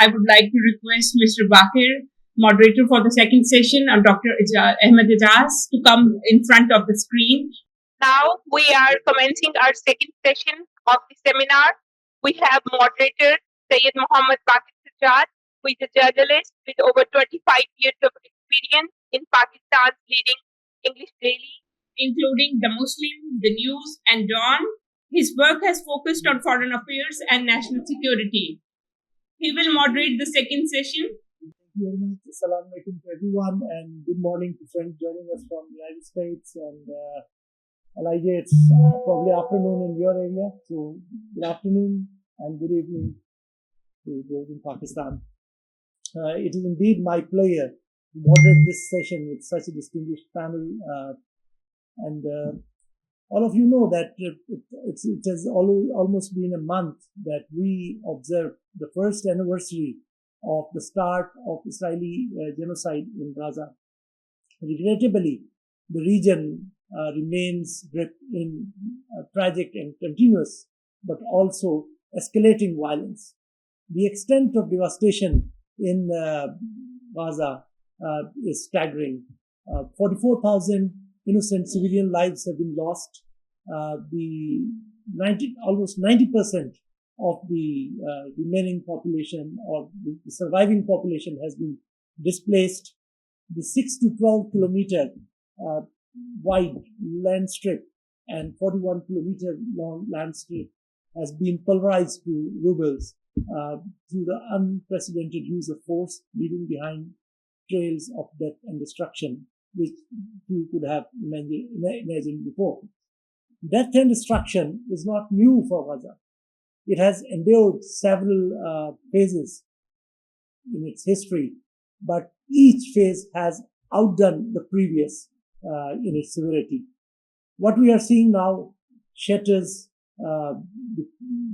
I would like to request Mr. Baqir, moderator for the second session, and Dr. Ahmed Ijaz to come in front of the screen. Now we are commencing our second session of the seminar. We have moderator Syed Muhammad Baqir Sajjad, who is a journalist with over 25 years of experience in Pakistan's leading English daily, including The Muslim, The News, and Dawn. His work has focused on foreign affairs and national security. He will moderate the second session. Thank you very much. Assalamu alaikum to everyone, and good morning to friends joining us from the United States. And Elijah, it's probably afternoon in your area, so good afternoon and good evening to those in Pakistan. It is indeed my pleasure to moderate this session with such a distinguished panel. And all of you know that it has almost been a month that we observed the first anniversary of the start of Israeli genocide in Gaza. Regrettably, the region remains gripped in tragic and continuous, but also escalating violence. The extent of devastation in Gaza is staggering. 44,000 innocent civilian lives have been lost. Almost 90% of the remaining population or the surviving population has been displaced. The 6 to 12 kilometer wide land strip and 41 kilometer long land strip has been pulverized to rubles through the unprecedented use of force, leaving behind trails of death and destruction, which you could have imagined before. Death and destruction is not new for Gaza. It has endured several phases in its history, but each phase has outdone the previous in its severity. What we are seeing now shatters the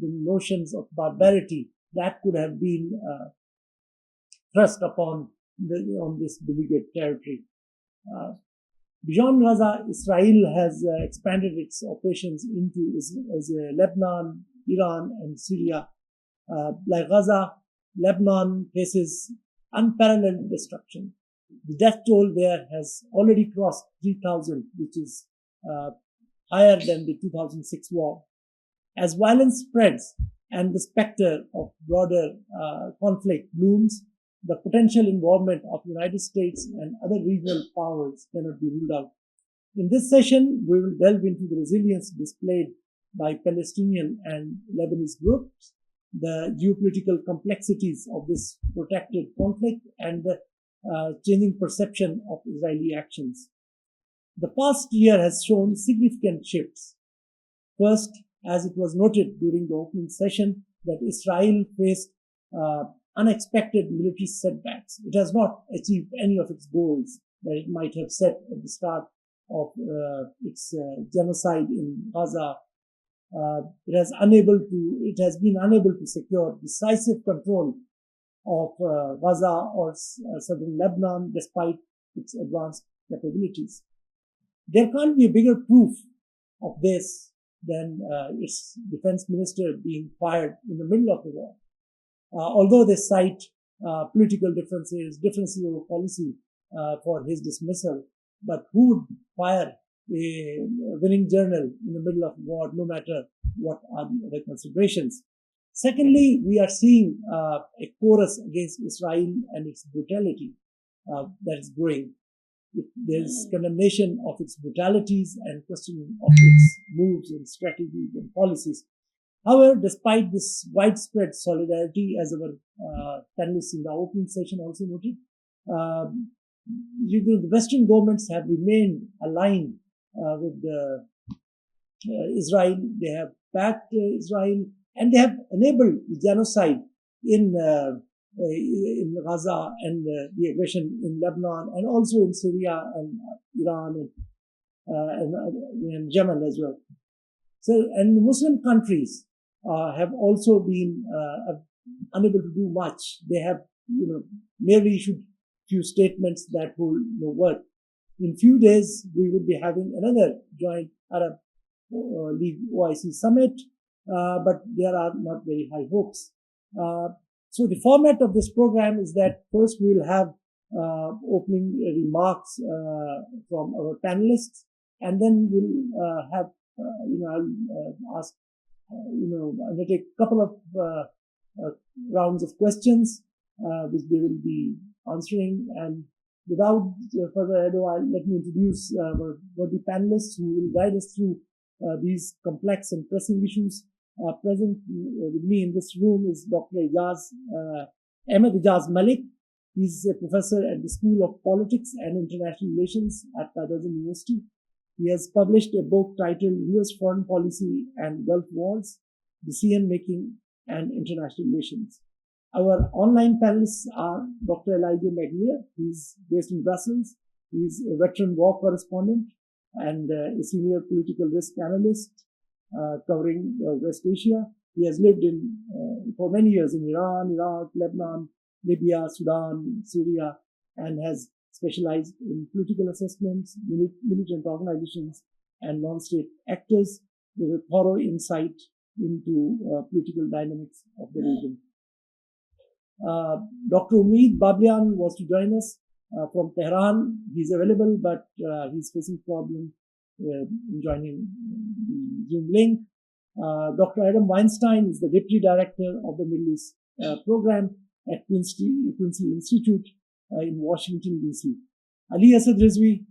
notions of barbarity that could have been thrust upon on this beleaguered territory. Beyond Gaza, Israel has expanded its operations into Lebanon, Iran, and Syria. Like Gaza, Lebanon faces unparalleled destruction. The death toll there has already crossed 3,000, which is higher than the 2006 war. As violence spreads and the specter of broader conflict looms, the potential involvement of the United States and other regional powers cannot be ruled out. In this session, we will delve into the resilience displayed by Palestinian and Lebanese groups, the geopolitical complexities of this protracted conflict, and the changing perception of Israeli actions. The past year has shown significant shifts. First, as it was noted during the opening session, that Israel faced unexpected military setbacks. It has not achieved any of its goals that it might have set at the start of its genocide in Gaza. It has been unable to secure decisive control of Gaza or southern Lebanon despite its advanced capabilities. There can't be a bigger proof of this than its defense minister being fired in the middle of the war. Although they cite political differences over policy for his dismissal, but who would fire a winning general in the middle of war, no matter what are the other considerations? Secondly, we are seeing a chorus against Israel and its brutality that is growing. There is condemnation of its brutalities and questioning of its moves and strategies and policies. However, despite this widespread solidarity, as our panelists in the opening session also noted, the Western governments have remained aligned with Israel. They have backed Israel, and they have enabled the genocide in Gaza and the aggression in Lebanon, and also in Syria and Iran and Yemen as well. So, and the Muslim countries have also been unable to do much. They have, merely issued few statements that hold no worth. In few days, we will be having another joint Arab League OIC summit, but there are not very high hopes. So the format of this program is that first we will have opening remarks from our panelists, and then we'll have, I'll ask, undertake a couple of rounds of questions, which they will be answering. And without further ado, let me introduce the panelists who will guide us through these complex and pressing issues. Present with me in this room is Dr. Ijaz, Ahmed Ijaz Malik. He's a professor at the School of Politics and International Relations at Babelian University. He has published a book titled U.S. Foreign Policy and Gulf Wars, Decision Making and International Relations. Our online panelists are Dr. Magnier. He's based in Brussels. He's a veteran war correspondent and a senior political risk analyst covering West Asia. He has lived for many years in Iran, Iraq, Lebanon, Libya, Sudan, Syria, and has specialized in political assessments, militant organizations, and non-state actors with a thorough insight into political dynamics of the region. Dr. Omid Babelian was to join us from Tehran. He's available, but he's facing problems in joining the Zoom link. Dr. Adam Weinstein is the Deputy Director of the Middle East Program at Quincy Institute in Washington, D.C. Ali Asad Rizvi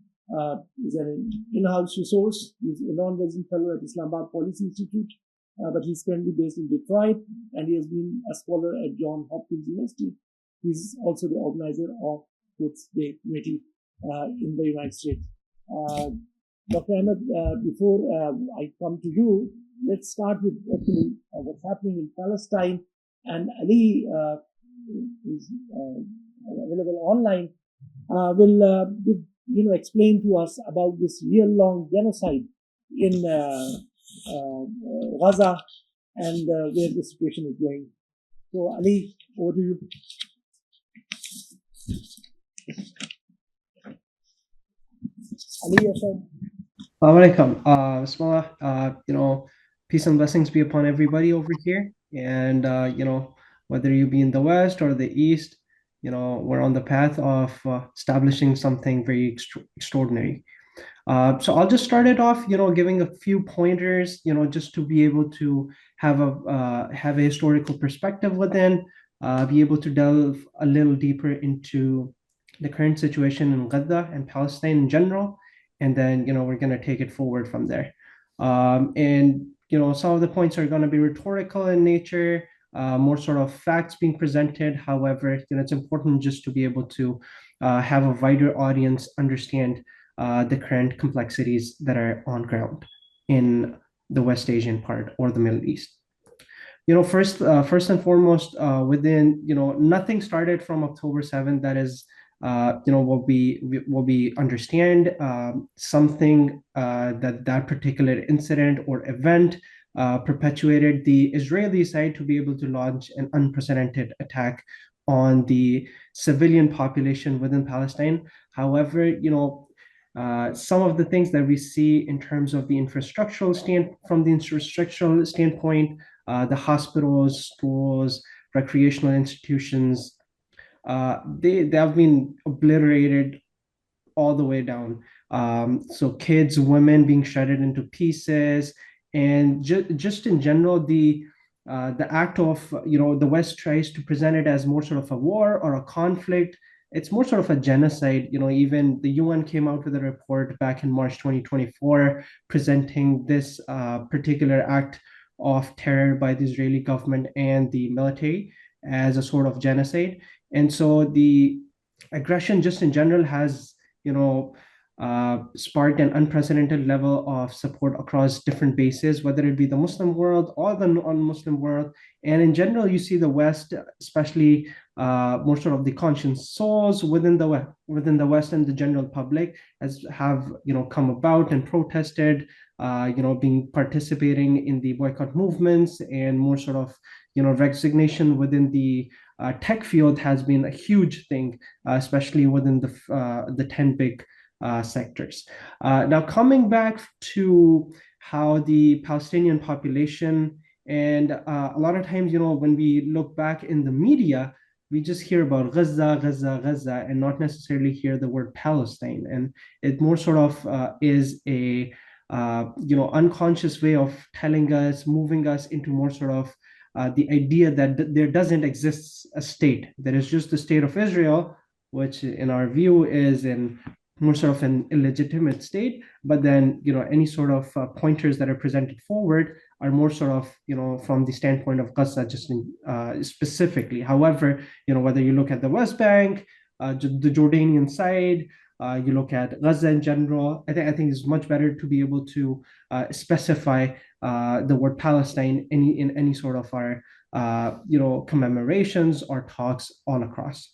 is an in-house resource. He's a non-resident fellow at Islamabad Policy Institute, but he's currently based in Detroit, and he has been a scholar at Johns Hopkins University. He's also the organizer of Quds Day Committee in the United States. Dr. Ahmed, before I come to you, let's start with actually what's happening in Palestine. And Ali is available online. Will explain to us about this year-long genocide in Gaza and where the situation is going. So Ali, over to you. Ali, yes, sir. Alaikum. Bismillah. Peace and blessings be upon everybody over here. And, whether you be in the West or the East, we're on the path of establishing something very extraordinary. So I'll just start it off, giving a few pointers, just to be able to have a historical perspective within, be able to delve a little deeper into the current situation in Gaza and Palestine in general. And then, we're going to take it forward from there. And some of the points are going to be rhetorical in nature, more sort of facts being presented. However, it's important just to be able to have a wider audience understand the current complexities that are on ground in the West Asian part or the Middle East. First and foremost, within, nothing started from October 7th. That is, what we understand, something that particular incident or event perpetuated the Israeli side to be able to launch an unprecedented attack on the civilian population within Palestine. However, some of the things that we see in terms of the infrastructural standpoint, the hospitals, schools, recreational institutions, they have been obliterated all the way down. So kids, women being shredded into pieces, and just in general, the act of the West tries to present it as more sort of a war or a conflict. It's more sort of a genocide. Even the UN came out with a report back in March 2024 presenting this particular act of terror by the Israeli government and the military as a sort of genocide. And so the aggression just in general has, sparked an unprecedented level of support across different bases, whether it be the Muslim world or the non-Muslim world. And in general, you see the West, especially more sort of the conscious souls within the West and the general public have come about and protested, participating in the boycott movements, and more sort of resignation within the tech field has been a huge thing, especially within the 10 big sectors. Now, coming back to how the Palestinian population And a lot of times, when we look back in the media, we just hear about Gaza, Gaza, Gaza, and not necessarily hear the word Palestine. And it more sort of is a unconscious way of telling us, moving us into more sort of the idea that there doesn't exist a state. There is just the state of Israel, which in our view is in more sort of an illegitimate state. But then, any sort of pointers that are presented forward are more sort of, from the standpoint of Gaza, just specifically. However, whether you look at the West Bank, the Jordanian side, you look at Gaza in general, I think it's much better to be able to specify the word Palestine in any sort of our commemorations or talks all across.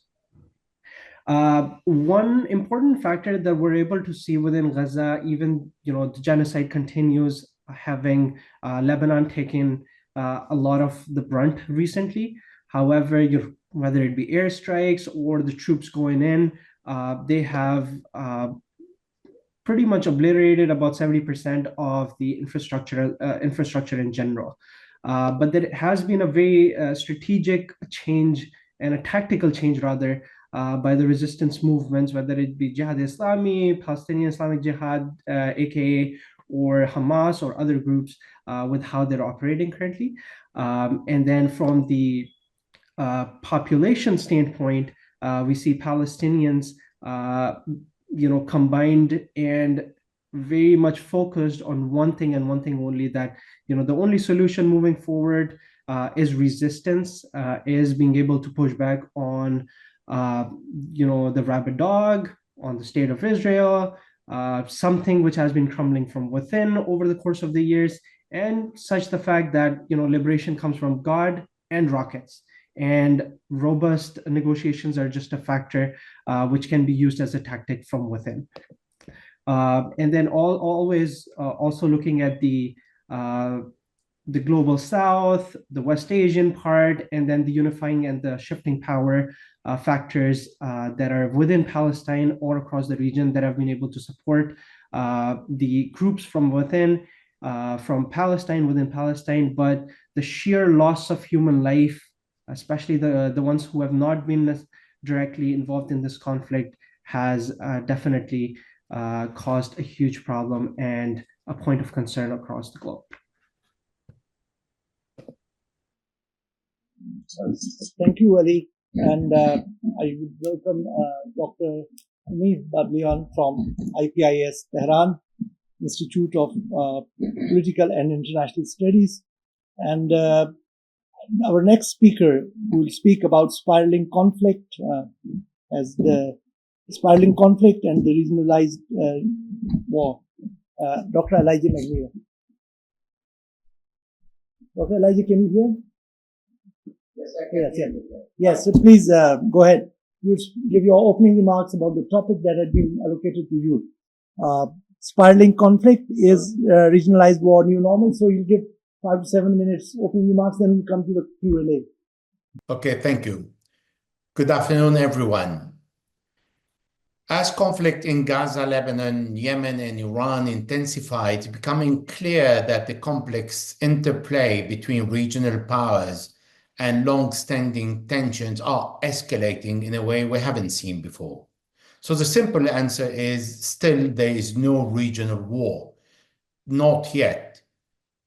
One important factor that we're able to see within Gaza, even the genocide continues, having Lebanon taken a lot of the brunt recently. However, whether it be airstrikes or the troops going in, they have pretty much obliterated about 70% of the infrastructure in general. But there has been a very strategic change and a tactical change rather by the resistance movements, whether it be Jihad Islami, Palestinian Islamic Jihad, aka, or Hamas or other groups with how they're operating currently. And then from the population standpoint, we see Palestinians combined and very much focused on one thing and one thing only, that the only solution moving forward is resistance, is being able to push back on the rabid dog, on the state of Israel, something which has been crumbling from within over the course of the years, and such the fact that liberation comes from God and rockets. And robust negotiations are just a factor which can be used as a tactic from within. And then always also looking at the global South, the West Asian part, and then the unifying and the shifting power factors that are within Palestine or across the region that have been able to support the groups from within, from Palestine, within Palestine, but the sheer loss of human life, especially the ones who have not been directly involved in this conflict, has definitely caused a huge problem and a point of concern across the globe. Thank you, Ali. And I would welcome Dr. Omid Babelian from IPIS Tehran, Institute of Political and International Studies. And our next speaker will speak about spiraling conflict, as the spiraling conflict and the regionalized war. Dr. Elijah Magnier. Dr. Elijah, can you hear? Yes, so please go ahead. You give your opening remarks about the topic that had been allocated to you. Spiraling conflict is regionalized war new normal. So you give 5 to 7 minutes opening remarks, then we come to the Q&A. Okay, thank you. Good afternoon, everyone. As conflict in Gaza, Lebanon, Yemen, and Iran intensified, it's becoming clear that the complex interplay between regional powers and long-standing tensions are escalating in a way we haven't seen before. So the simple answer is still there is no regional war, not yet.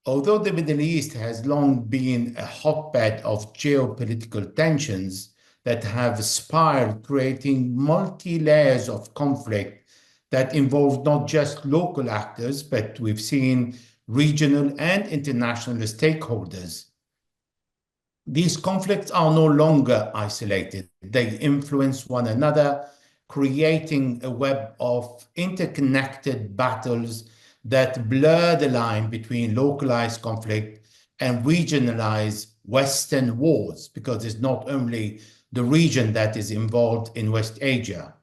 Although the Middle East has long been a hotbed of geopolitical tensions that have spiraled, creating multi-layers of conflict that involve not just local actors, but we've seen regional and international stakeholders. These conflicts are no longer isolated. They influence one another, creating a web of interconnected battles that blur the line between localized conflict and regionalized Western wars, because it's not only the region that is involved in West Asia.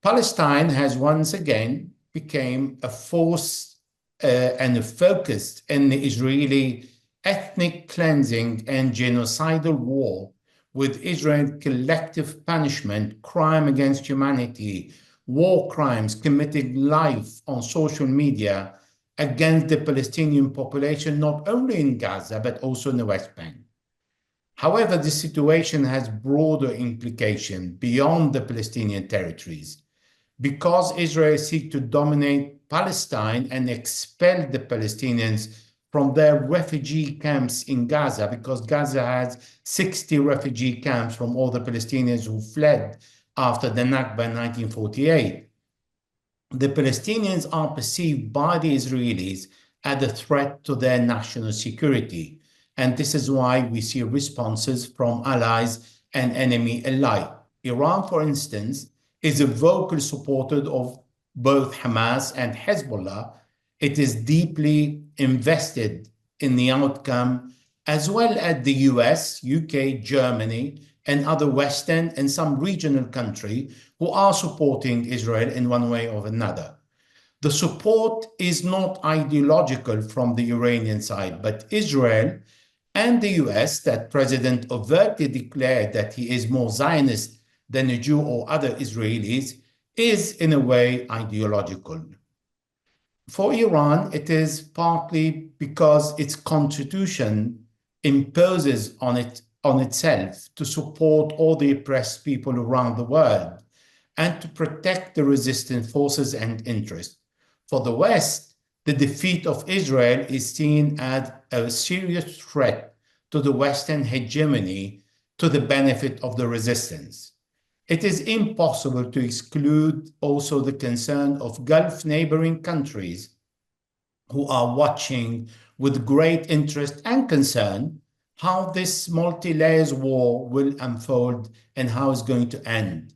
Palestine has once again become a force and a focus in the Israeli ethnic cleansing and genocidal war, with Israel's collective punishment, crime against humanity, war crimes committed live on social media, against the Palestinian population, not only in Gaza, but also in the West Bank. However, the situation has broader implications beyond the Palestinian territories. Because Israel seeks to dominate Palestine and expel the Palestinians from their refugee camps in Gaza, because Gaza has 60 refugee camps from all the Palestinians who fled after the Nakba in 1948. The Palestinians are perceived by the Israelis as a threat to their national security. And this is why we see responses from allies and enemy alike. Iran, for instance, is a vocal supporter of both Hamas and Hezbollah. It is deeply invested in the outcome, as well as the US, UK, Germany, and other Western and some regional countries who are supporting Israel in one way or another. The support is not ideological from the Iranian side, but Israel and the US, that President overtly declared that he is more Zionist than a Jew or other Israelis, is in a way ideological. For Iran, it is partly because its constitution imposes on itself to support all the oppressed people around the world and to protect the resistant forces and interests. For the West, the defeat of Israel is seen as a serious threat to the Western hegemony to the benefit of the resistance. It is impossible to exclude also the concern of Gulf neighboring countries who are watching with great interest and concern how this multi-layers war will unfold and how it's going to end.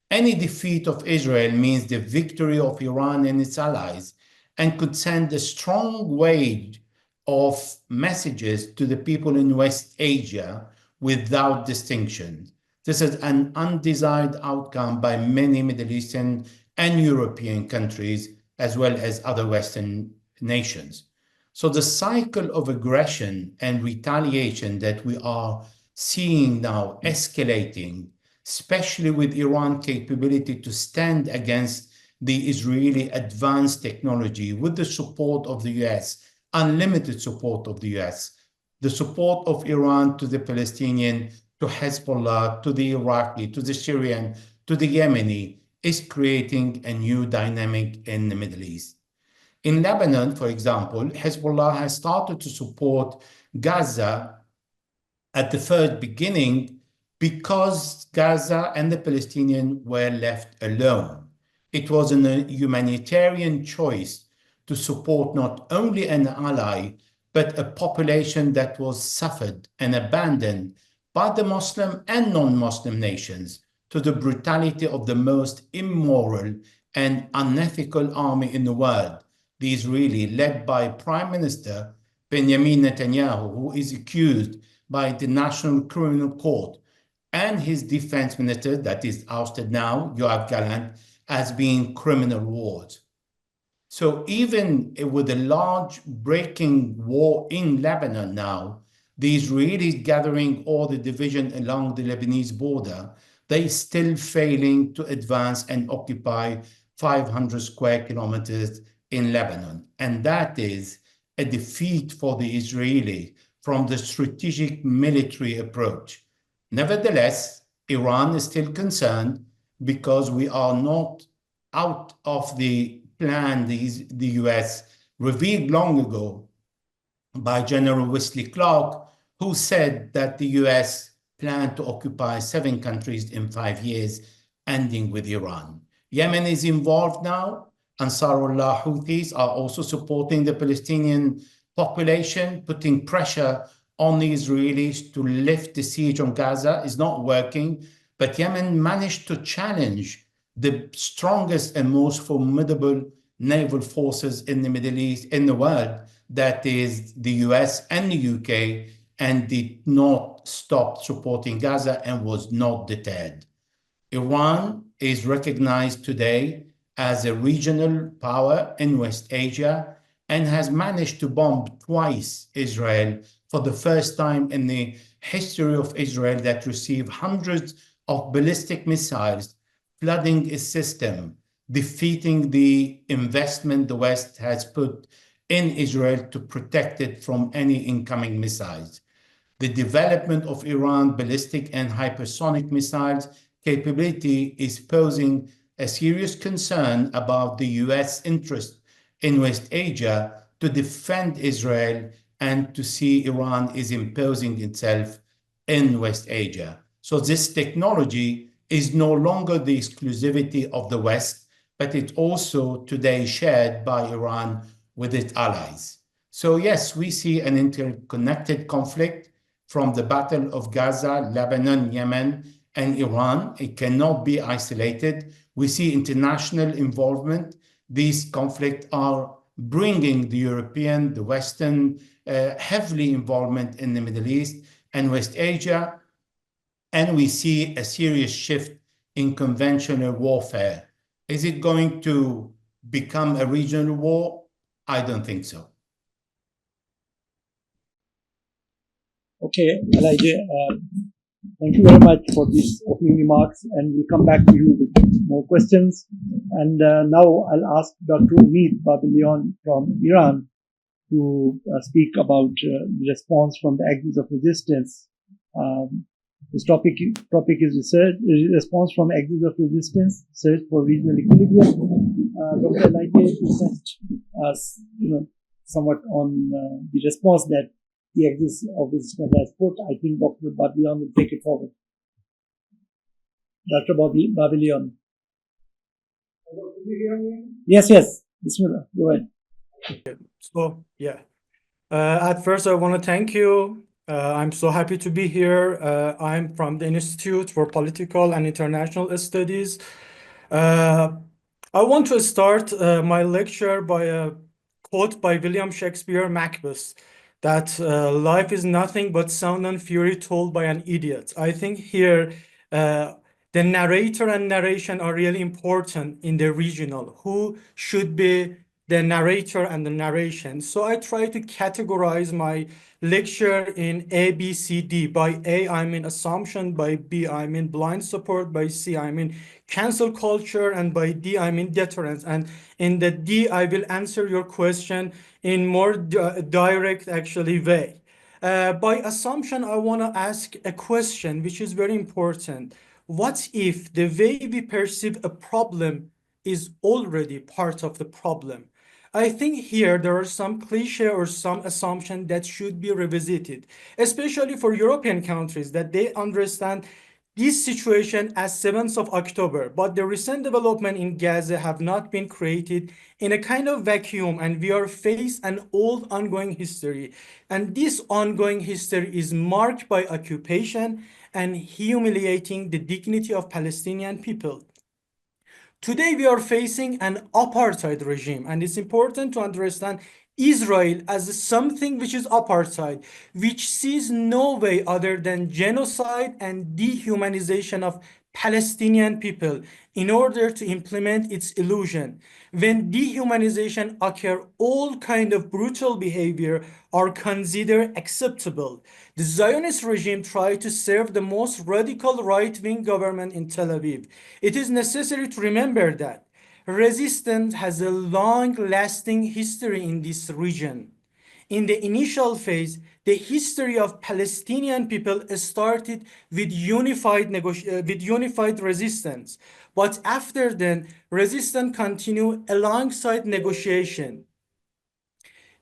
Any defeat of Israel means the victory of Iran and its allies and could send a strong wave of messages to the people in West Asia without distinction. This is an undesired outcome by many Middle Eastern and European countries, as well as other Western nations. So the cycle of aggression and retaliation that we are seeing now escalating, especially with Iran's capability to stand against the Israeli advanced technology with the support of the US, unlimited support of the US, the support of Iran to the Palestinian, to Hezbollah, to the Iraqi, to the Syrian, to the Yemeni, is creating a new dynamic in the Middle East. In Lebanon, for example, Hezbollah has started to support Gaza at the first beginning because Gaza and the Palestinians were left alone. It was a humanitarian choice to support not only an ally, but a population that was suffered and abandoned by the Muslim and non-Muslim nations to the brutality of the most immoral and unethical army in the world, the Israeli, led by Prime Minister Benjamin Netanyahu, who is accused by the National Criminal Court, and his defense minister, that is ousted now, Yoav Gallant, as being criminal wars. So even with a large breaking war in Lebanon now, the Israelis gathering all the division along the Lebanese border, they still failing to advance and occupy 500 square kilometers in Lebanon. And that is a defeat for the Israeli from the strategic military approach. Nevertheless, Iran is still concerned because we are not out of the plan the US revealed long ago by General Wesley Clark, who said that the US planned to occupy 7 countries in 5 years, ending with Iran. Yemen is involved now. Ansarullah Houthis are also supporting the Palestinian population, putting pressure on the Israelis to lift the siege on Gaza. Is not working, but Yemen managed to challenge the strongest and most formidable naval forces in the Middle East, in the world, that is the US and the UK, and did not stop supporting Gaza and was not deterred. Iran is recognized today as a regional power in West Asia and has managed to bomb twice Israel for the first time in the history of Israel, that received hundreds of ballistic missiles, flooding its system, defeating the investment the West has put in Israel to protect it from any incoming missiles. The development of Iran ballistic and hypersonic missiles capability is posing a serious concern about the US interest in West Asia to defend Israel and to see Iran is imposing itself in West Asia. So this technology is no longer the exclusivity of the West, but it also today shared by Iran with its allies. So yes, we see an interconnected conflict from the Battle of Gaza, Lebanon, Yemen, and Iran. It cannot be isolated. We see international involvement. These conflicts are bringing the European, the Western, heavily involvement in the Middle East and West Asia. And we see a serious shift in conventional warfare. Is it going to become a regional war? I don't think so. Okay, Elijah, thank you very much for these opening remarks, and we'll come back to you with more questions. And now I'll ask Dr. Omid Babelian from Iran to speak about the response from the axis of resistance. This topic is research, response from axis of resistance, search for regional equilibrium. Dr. Elijah present us, somewhat on the response that the axis of resistance has put. I think Dr. Babelian will take it forward. Dr. Babelian. Hello, can you hear me? Yes. Bismillah. Go ahead. So, yeah. At first, I want to thank you. I'm so happy to be here. I'm from the Institute for Political and International Studies. I want to start my lecture by a quote by William Shakespeare, Macbeth, that life is nothing but sound and fury told by an idiot. I think here the narrator and narration are really important in the regional. Who should be the narrator and the narration? So I try to categorize my lecture in A, B, C, D. By A, I mean assumption. By B, I mean blind support. By C, I mean cancel culture. And by D, I mean deterrence. And in the D, I will answer your question in more direct, actually, way. By assumption, I want to ask a question, which is very important. What if the way we perceive a problem is already part of the problem? I think here there are some cliche or some assumption that should be revisited, especially for European countries, that they understand this situation as 7th of October, but the recent development in Gaza have not been created in a kind of vacuum, and we are faced an old ongoing history. And this ongoing history is marked by occupation and humiliating the dignity of Palestinian people. Today, we are facing an apartheid regime, and it's important to understand Israel as something which is apartheid, which sees no way other than genocide and dehumanization of Palestinian people in order to implement its illusion. When dehumanization occurs, all kind of brutal behavior are considered acceptable. The Zionist regime tried to serve the most radical right-wing government in Tel Aviv. It is necessary to remember that resistance has a long-lasting history in this region. In the initial phase, the history of Palestinian people started with unified resistance. But after then, resistance continued alongside negotiation.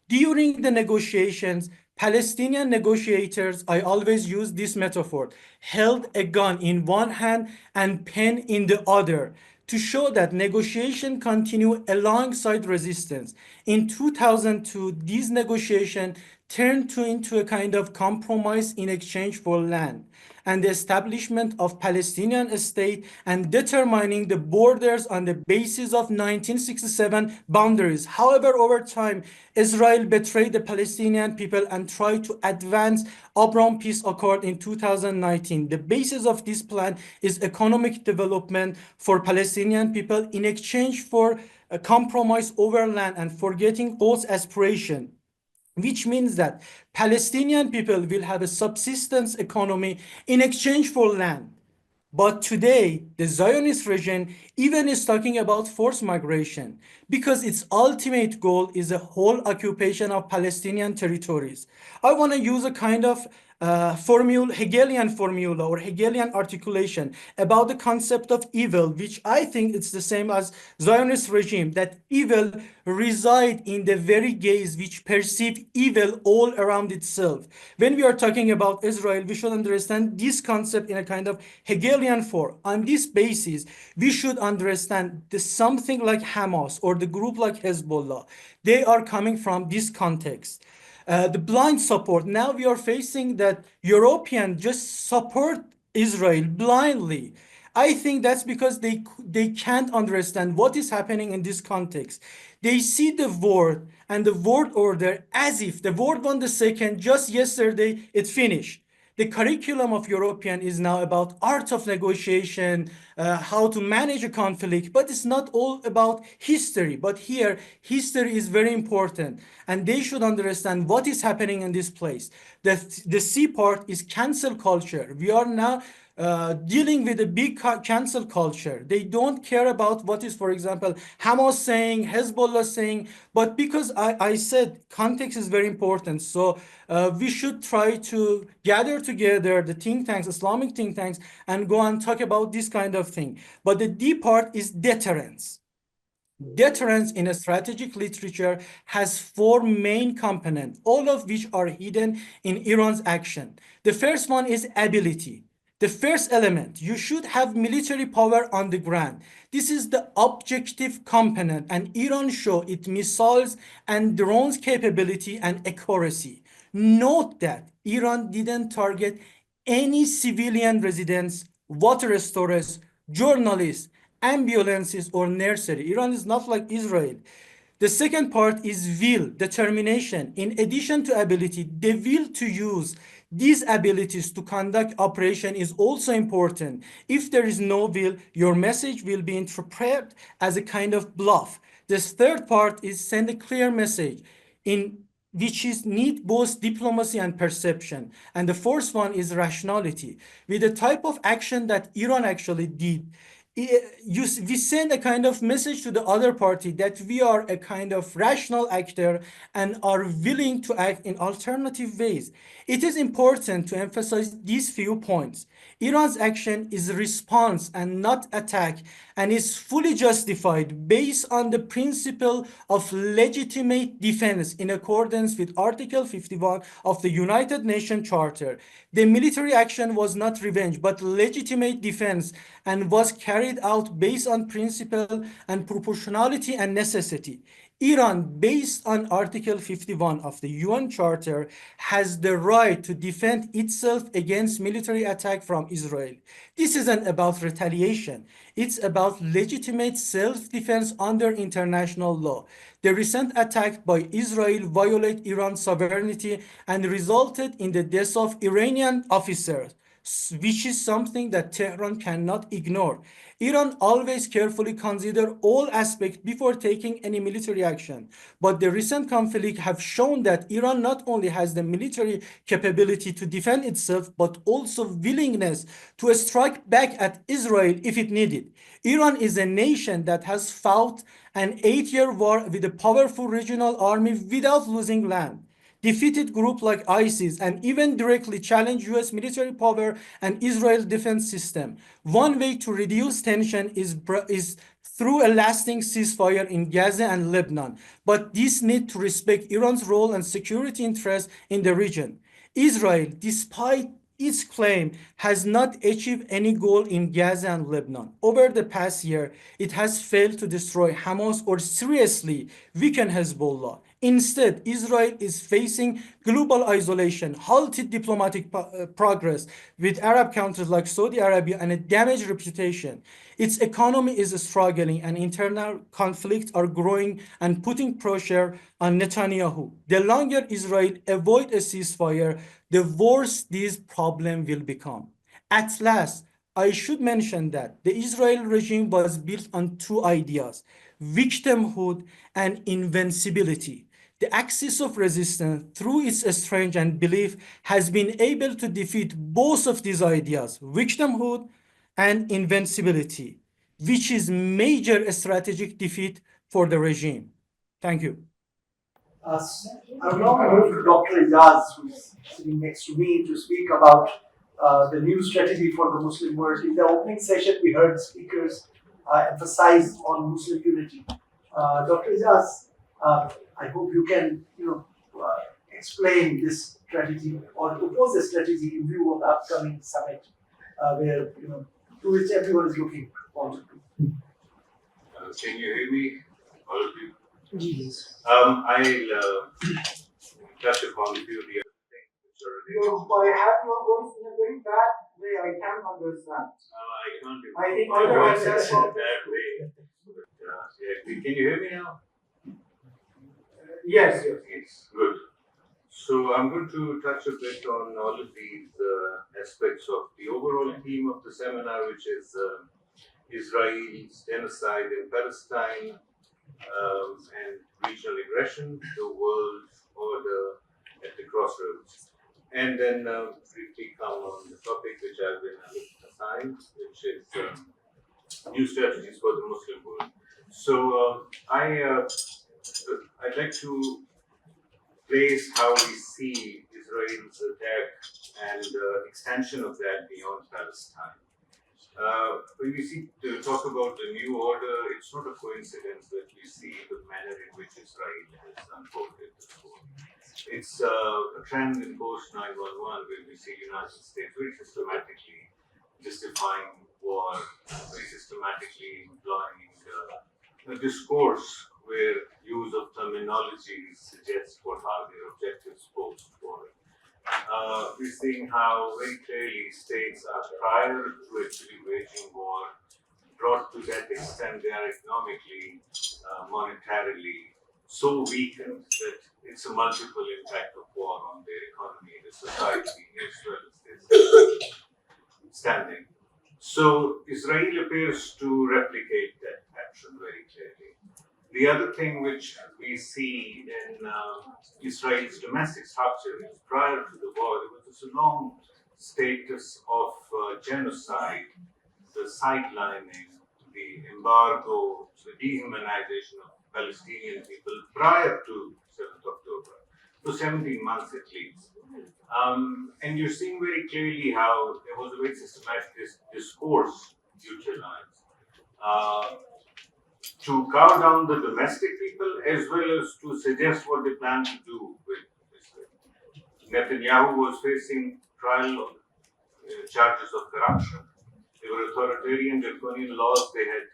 During the negotiations, Palestinian negotiators, I always use this metaphor, held a gun in one hand and pen in the other to show that negotiation continued alongside resistance. In 2002, these negotiations turned into a kind of compromise in exchange for land and the establishment of Palestinian state and determining the borders on the basis of 1967 boundaries. However, over time, Israel betrayed the Palestinian people and tried to advance Abraham Peace Accord in 2019. The basis of this plan is economic development for Palestinian people in exchange for a compromise over land and forgetting those aspirations, which means that Palestinian people will have a subsistence economy in exchange for land. But today, the Zionist regime even is talking about forced migration because its ultimate goal is a whole occupation of Palestinian territories. I want to use a kind of Hegelian formula or Hegelian articulation about the concept of evil, which I think it's the same as Zionist regime, that evil reside in the very gaze which perceive evil all around itself. When we are talking about Israel, we should understand this concept in a kind of Hegelian form. On this basis, we should understand something like Hamas or the group like Hezbollah. They are coming from this context. The blind support. Now we are facing that Europeans just support Israel blindly. I think that's because they can't understand what is happening in this context. They see the word and the word order as if the word 1 just yesterday it finished. The curriculum of European is now about art of negotiation, how to manage a conflict, but it's not all about history. But here, history is very important, and they should understand what is happening in this place. The C part is cancel culture. We are now dealing with a big cancel culture. They don't care about what is, for example, Hamas saying, Hezbollah saying, but because I said context is very important. So we should try to gather together the think tanks, Islamic think tanks, and go and talk about this kind of thing. But the D part is deterrence. Deterrence in a strategic literature has 4 main components, all of which are hidden in Iran's action. The first one is ability. The first element, you should have military power on the ground. This is the objective component, and Iran show its missiles and drones capability and accuracy. Note that Iran didn't target any civilian residents, water storage, journalists, ambulances, or nursery. Iran is not like Israel. The second part is will, determination. In addition to ability, the will to use these abilities to conduct operation is also important. If there is no will, your message will be interpreted as a kind of bluff. This third part is send a clear message in which is need both diplomacy and perception. And the fourth one is rationality. With the type of action that Iran actually did, we send a kind of message to the other party that we are a kind of rational actor and are willing to act in alternative ways. It is important to emphasize these few points. Iran's action is a response and not attack, and is fully justified based on the principle of legitimate defense in accordance with Article 51 of the United Nations Charter. The military action was not revenge, but legitimate defense, and was carried out based on principle and proportionality and necessity. Iran, based on Article 51 of the UN Charter, has the right to defend itself against military attack from Israel. This isn't about retaliation. It's about legitimate self-defense under international law. The recent attack by Israel violated Iran's sovereignty and resulted in the deaths of Iranian officers, which is something that Tehran cannot ignore. Iran always carefully consider all aspects before taking any military action. But the recent conflict have shown that Iran not only has the military capability to defend itself, but also willingness to strike back at Israel if it needed. Iran is a nation that has fought an 8-year war with a powerful regional army without losing land, defeated groups like ISIS, and even directly challenged US military power and Israel defense system. One way to reduce tension is through a lasting ceasefire in Gaza and Lebanon, but this needs to respect Iran's role and security interests in the region. Israel, despite its claim, has not achieved any goal in Gaza and Lebanon. Over the past year, it has failed to destroy Hamas or seriously weaken Hezbollah. Instead, Israel is facing global isolation, halted diplomatic progress with Arab countries like Saudi Arabia, and a damaged reputation. Its economy is struggling, and internal conflicts are growing and putting pressure on Netanyahu. The longer Israel avoids a ceasefire, the worse this problem will become. At last, I should mention that the Israel regime was built on 2 ideas: victimhood and invincibility. The axis of resistance, through its strength and belief, has been able to defeat both of these ideas, victimhood and invincibility, which is major strategic defeat for the regime. Thank you. I will now move to Dr. Ijaz, who's sitting next to me, to speak about the new strategy for the Muslim world. In the opening session, we heard speakers emphasize on Muslim unity. Dr. Ijaz, I hope you can, explain this strategy or propose a strategy in view of the upcoming summit, where to which everyone is looking forward to. Can you hear me, all of you? Yes. I'll touch upon a few of the other things which are related. I have your voice in a very bad way. I can't understand. I can't do I think my otherwise voice that's is in a what- bad way. But, yeah, can you hear me now? Yes. Yes, good. So I'm going to touch a bit on all of these aspects of the overall theme of the seminar, which is Israel's genocide in Palestine and regional aggression, the world order at the crossroads. And then briefly come on the topic which I've been assigned, which is new strategies for the Muslim world. So I'd like to place how we see Israel's attack and extension of that beyond Palestine. When we talk about the new order, it's not a coincidence that we see the manner in which Israel has unfolded this war. It's a trend in post 9/11 where we see the United States very systematically justifying war, very systematically employing a discourse where use of terminology suggests what are their objectives post-war. We're seeing how very clearly states are prior to actually waging war, brought to that extent they are economically, monetarily so weakened that it's a multiple impact of war on their economy, their society, as well as their standing. So Israel appears to replicate that pattern very clearly. The other thing which we see in Israel's domestic structure is prior to the war, there was this long status of genocide, the sidelining, the embargo, the dehumanization of Palestinian people prior to 7th October, for 17 months at least. And you're seeing very clearly how there was a very systematic discourse utilized to cow down the domestic people as well as to suggest what they plan to do with Israel. Netanyahu was facing trial charges of corruption. There were authoritarian draconian laws they had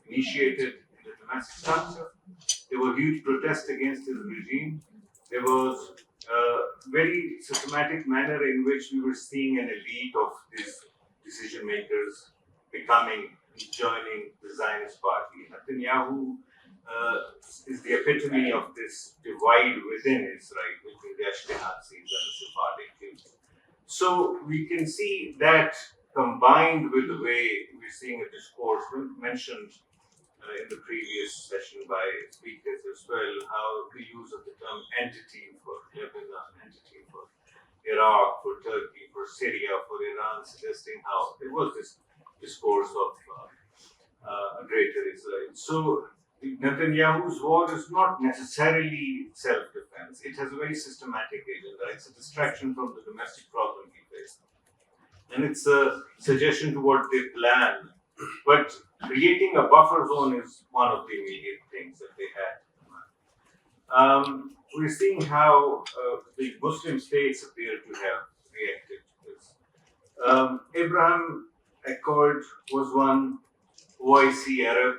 initiated in the domestic structure. There were huge protests against his regime. There was a very systematic manner in which we were seeing an elite of these decision makers joining the Zionist party. Netanyahu is the epitome of this divide within Israel between the Ashkenazis and the Sephardic Jews. So we can see that combined with the way we're seeing a discourse mentioned in the previous session by speakers as well, how the use of the term entity for Lebanon, entity for Iraq, for Turkey, for Syria, for Iran, suggesting how there was this discourse of a greater Israel. So Netanyahu's war is not necessarily self-defense. It has a very systematic agenda. It's a distraction from the domestic problem he faced. And it's a suggestion to what they plan. But creating a buffer zone is one of the immediate things that they had. We're seeing how the Muslim states appear to have reacted to this. Abraham Accord was one, OIC Arab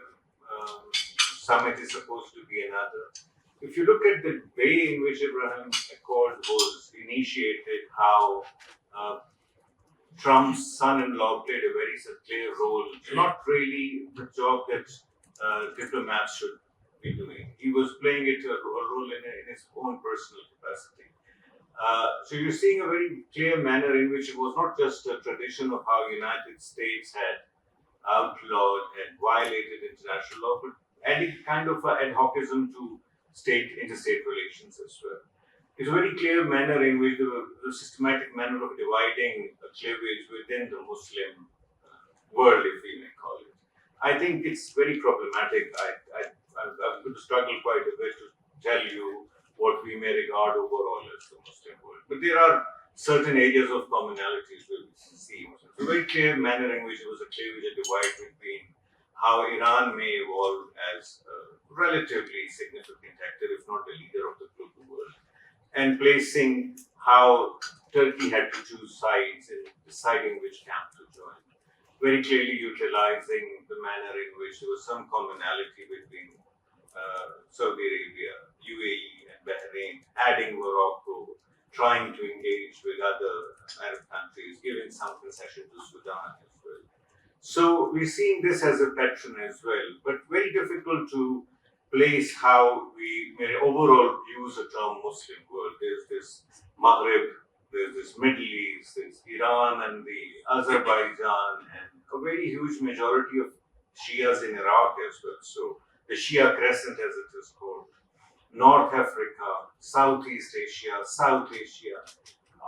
Summit is supposed to be another. If you look at the way in which Abraham Accord was initiated, how Trump's son-in-law played a very clear role, not really the job that diplomats should be doing. He was playing a role in his own personal capacity. So you're seeing a very clear manner in which it was not just a tradition of how United States had outlawed and violated international law, but adding kind of an ad hocism to interstate relations as well. It's a very clear manner in which the systematic manner of dividing cleavage within the Muslim world, if we may call it. I think it's very problematic. I'm going to struggle quite a bit to tell you what we may regard overall as the Muslim world. But there are certain areas of commonalities where we see a very clear manner in which there was a clear divide between how Iran may evolve as a relatively significant actor, if not the leader of the global world, and placing how Turkey had to choose sides in deciding which camp to join. Very clearly utilizing the manner in which there was some commonality between Saudi Arabia, UAE, and Bahrain, adding Morocco, trying to engage with other Arab countries, giving some concession to Sudan as well. So we're seeing this as a pattern as well, but very difficult to place how we may overall use the term Muslim world. There's this Maghreb, there's this Middle East, there's Iran and the Azerbaijan, and a very huge majority of Shias in Iraq as well. So the Shia Crescent, as it is called, North Africa, Southeast Asia, South Asia.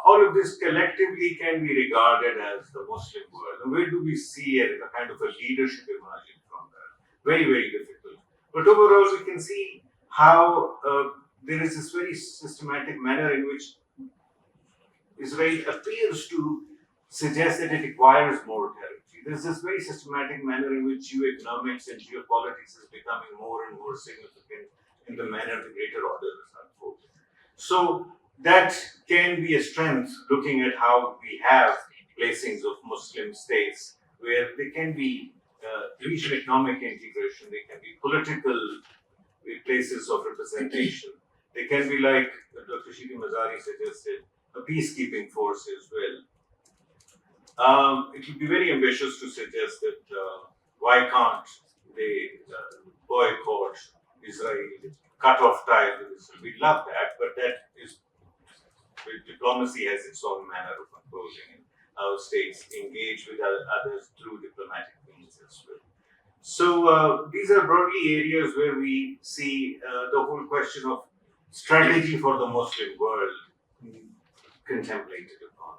All of this collectively can be regarded as the Muslim world. And where do we see a kind of a leadership emerging from that? Very, very difficult. But overall, we can see how there is this very systematic manner in which Israel appears to suggest that it acquires more territory. There's this very systematic manner in which geoeconomics and geopolitics is becoming more and more significant in the manner the greater order is unfolding. So that can be a strength looking at how we have placings of Muslim states where there can be regional economic integration, there can be political places of representation, they can be, like Dr. Shidi Mazari suggested, a peacekeeping force as well. It would be very ambitious to suggest that why can't they boycott Israel, cut off ties with Israel. We'd love that, but that is, diplomacy has its own manner of unfolding, and our states engage with others through diplomatic means as well. So these are broadly areas where we see the whole question of strategy for the Muslim world contemplated upon.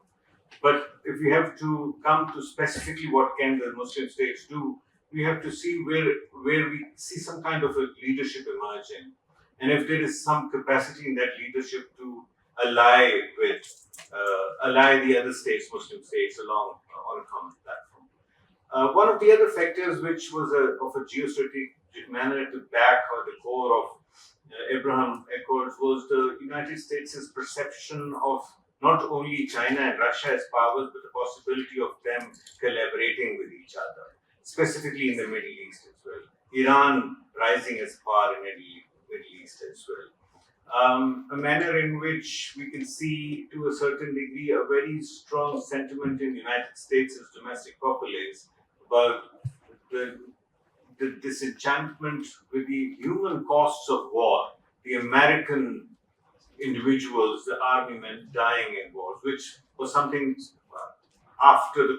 But if we have to come to specifically what can the Muslim states do, we have to see where we see some kind of a leadership emerging, and if there is some capacity in that leadership to ally the other states, Muslim states, along on a common platform. One of the other factors which was of a geostrategic manner to back or the core of Abraham Accords was the United States' perception of not only China and Russia as powers, but the possibility of them collaborating with each other, specifically in the Middle East as well. Iran rising as power in the Middle East as well. A manner in which we can see, to a certain degree, a very strong sentiment in the United States' domestic populace about the disenchantment with the human costs of war, the American individuals, the army men dying in wars, which was something after the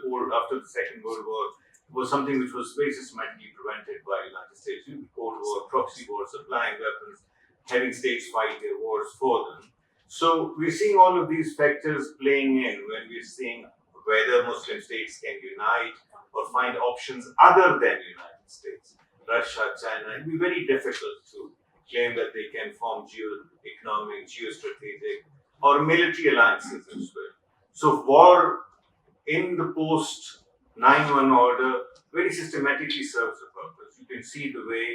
Second World War, was something which was very systematically prevented by the United States. The Cold War, proxy war, supplying weapons, having states fight their wars for them. So we're seeing all of these factors playing in when we're seeing whether Muslim states can unite or find options other than the United States, Russia, China. It'd be very difficult to claim that they can form geo-economic, geostrategic, or military alliances as well. So war in the post-9/11 order very systematically serves a purpose. You can see the way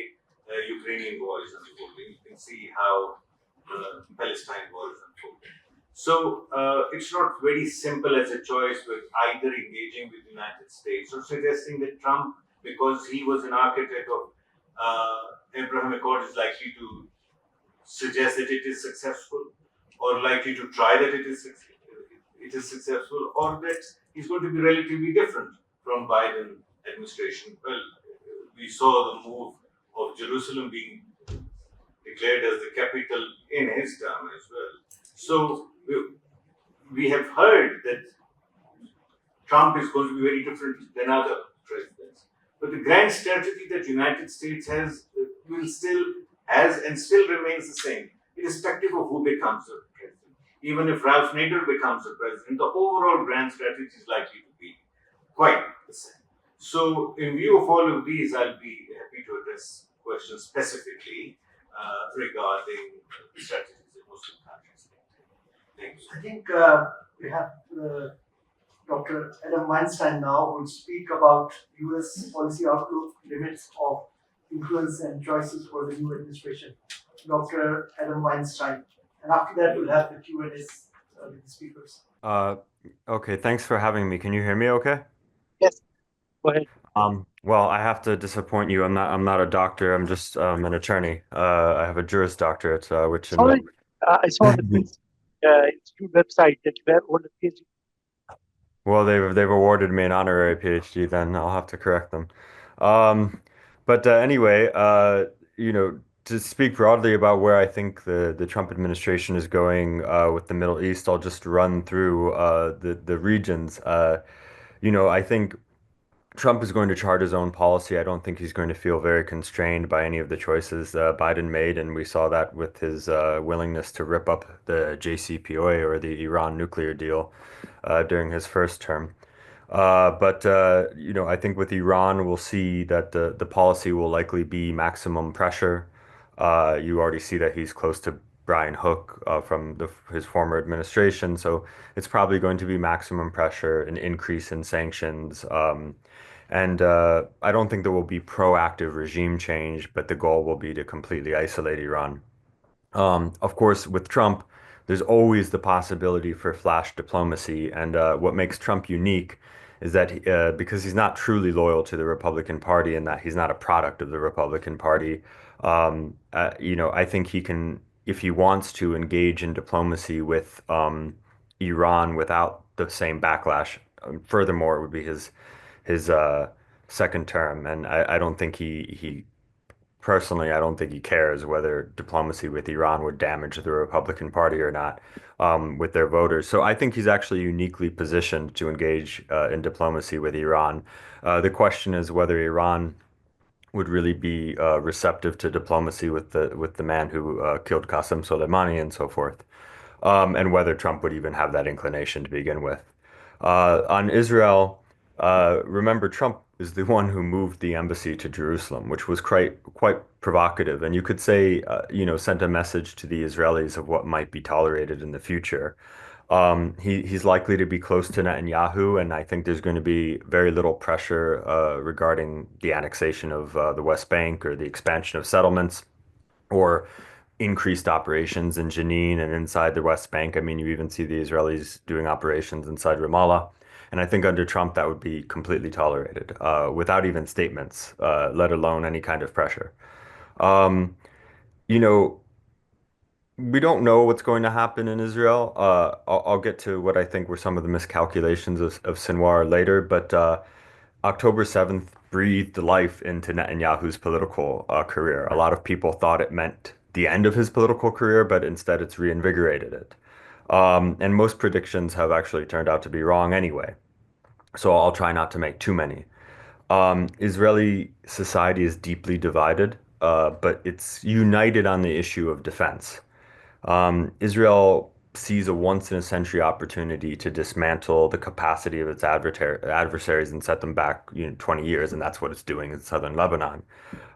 Ukrainian war is unfolding. You can see how Palestine war is unfolding. So it's not very simple as a choice with either engaging with the United States or suggesting that Trump, because he was an architect of Abraham Accord, is likely to suggest that it is successful, or likely to try that it is successful, or that he's going to be relatively different from Biden administration. Well, we saw the move of Jerusalem being declared as the capital in his term as well. So we have heard that Trump is going to be very different than other presidents. But the grand strategy that the United States has and still remains the same, irrespective of who becomes the president. Even if Ralph Nader becomes the president, the overall grand strategy is likely to be quite the same. So, in view of all of these, I'll be happy to address questions specifically regarding the strategies in Muslim countries. Thank you. I think we have Dr. Adam Weinstein now who will speak about US policy outlook, limits of influence and choices for the new administration. Dr. Adam Weinstein. And after that, we'll have the Q&As with the speakers. Okay, thanks for having me. Can you hear me okay? Yes, go ahead. Well, I have to disappoint you. I'm not a doctor. I'm just an attorney. I have a Juris Doctorate, which Sorry, I saw the institute website that you have on the page. well, they've awarded me an honorary PhD. Then I'll have to correct them. But anyway, to speak broadly about where I think the Trump administration is going with the Middle East, I'll just run through the regions. I think Trump is going to chart his own policy. I don't think he's going to feel very constrained by any of the choices Biden made, and we saw that with his willingness to rip up the JCPOA or the Iran nuclear deal during his first term. But I think with Iran, we'll see that the policy will likely be maximum pressure. You already see that he's close to Brian Hook from his former administration, so it's probably going to be maximum pressure, an increase in sanctions. And I don't think there will be proactive regime change, but the goal will be to completely isolate Iran. Of course, with Trump, there's always the possibility for flash diplomacy. And what makes Trump unique is that because he's not truly loyal to the Republican Party and that he's not a product of the Republican Party, I think he can, if he wants to engage in diplomacy with Iran without the same backlash. Furthermore, it would be his second term, and I don't think he personally, I don't think he cares whether diplomacy with Iran would damage the Republican Party or not with their voters. So I think he's actually uniquely positioned to engage in diplomacy with Iran. The question is whether Iran would really be receptive to diplomacy with the man who killed Qasem Soleimani and so forth, and whether Trump would even have that inclination to begin with. On Israel, remember Trump is the one who moved the embassy to Jerusalem, which was quite provocative, and you could say, sent a message to the Israelis of what might be tolerated in the future. He's likely to be close to Netanyahu, and I think there's going to be very little pressure regarding the annexation of the West Bank or the expansion of settlements or increased operations in Jenin and inside the West Bank. I mean, you even see the Israelis doing operations inside Ramallah. And I think under Trump, that would be completely tolerated without even statements, let alone any kind of pressure. Um, you know, we don't know what's going to happen in Israel. I'll get to what I think were some of the miscalculations of Sinwar later, but October 7th breathed life into Netanyahu's political career. A lot of people thought it meant the end of his political career, but instead it's reinvigorated it. And most predictions have actually turned out to be wrong anyway. So I'll try not to make too many. Israeli society is deeply divided, but it's united on the issue of defense. Israel sees a once in a century opportunity to dismantle the capacity of its adversaries and set them back, 20 years, and that's what it's doing in southern Lebanon.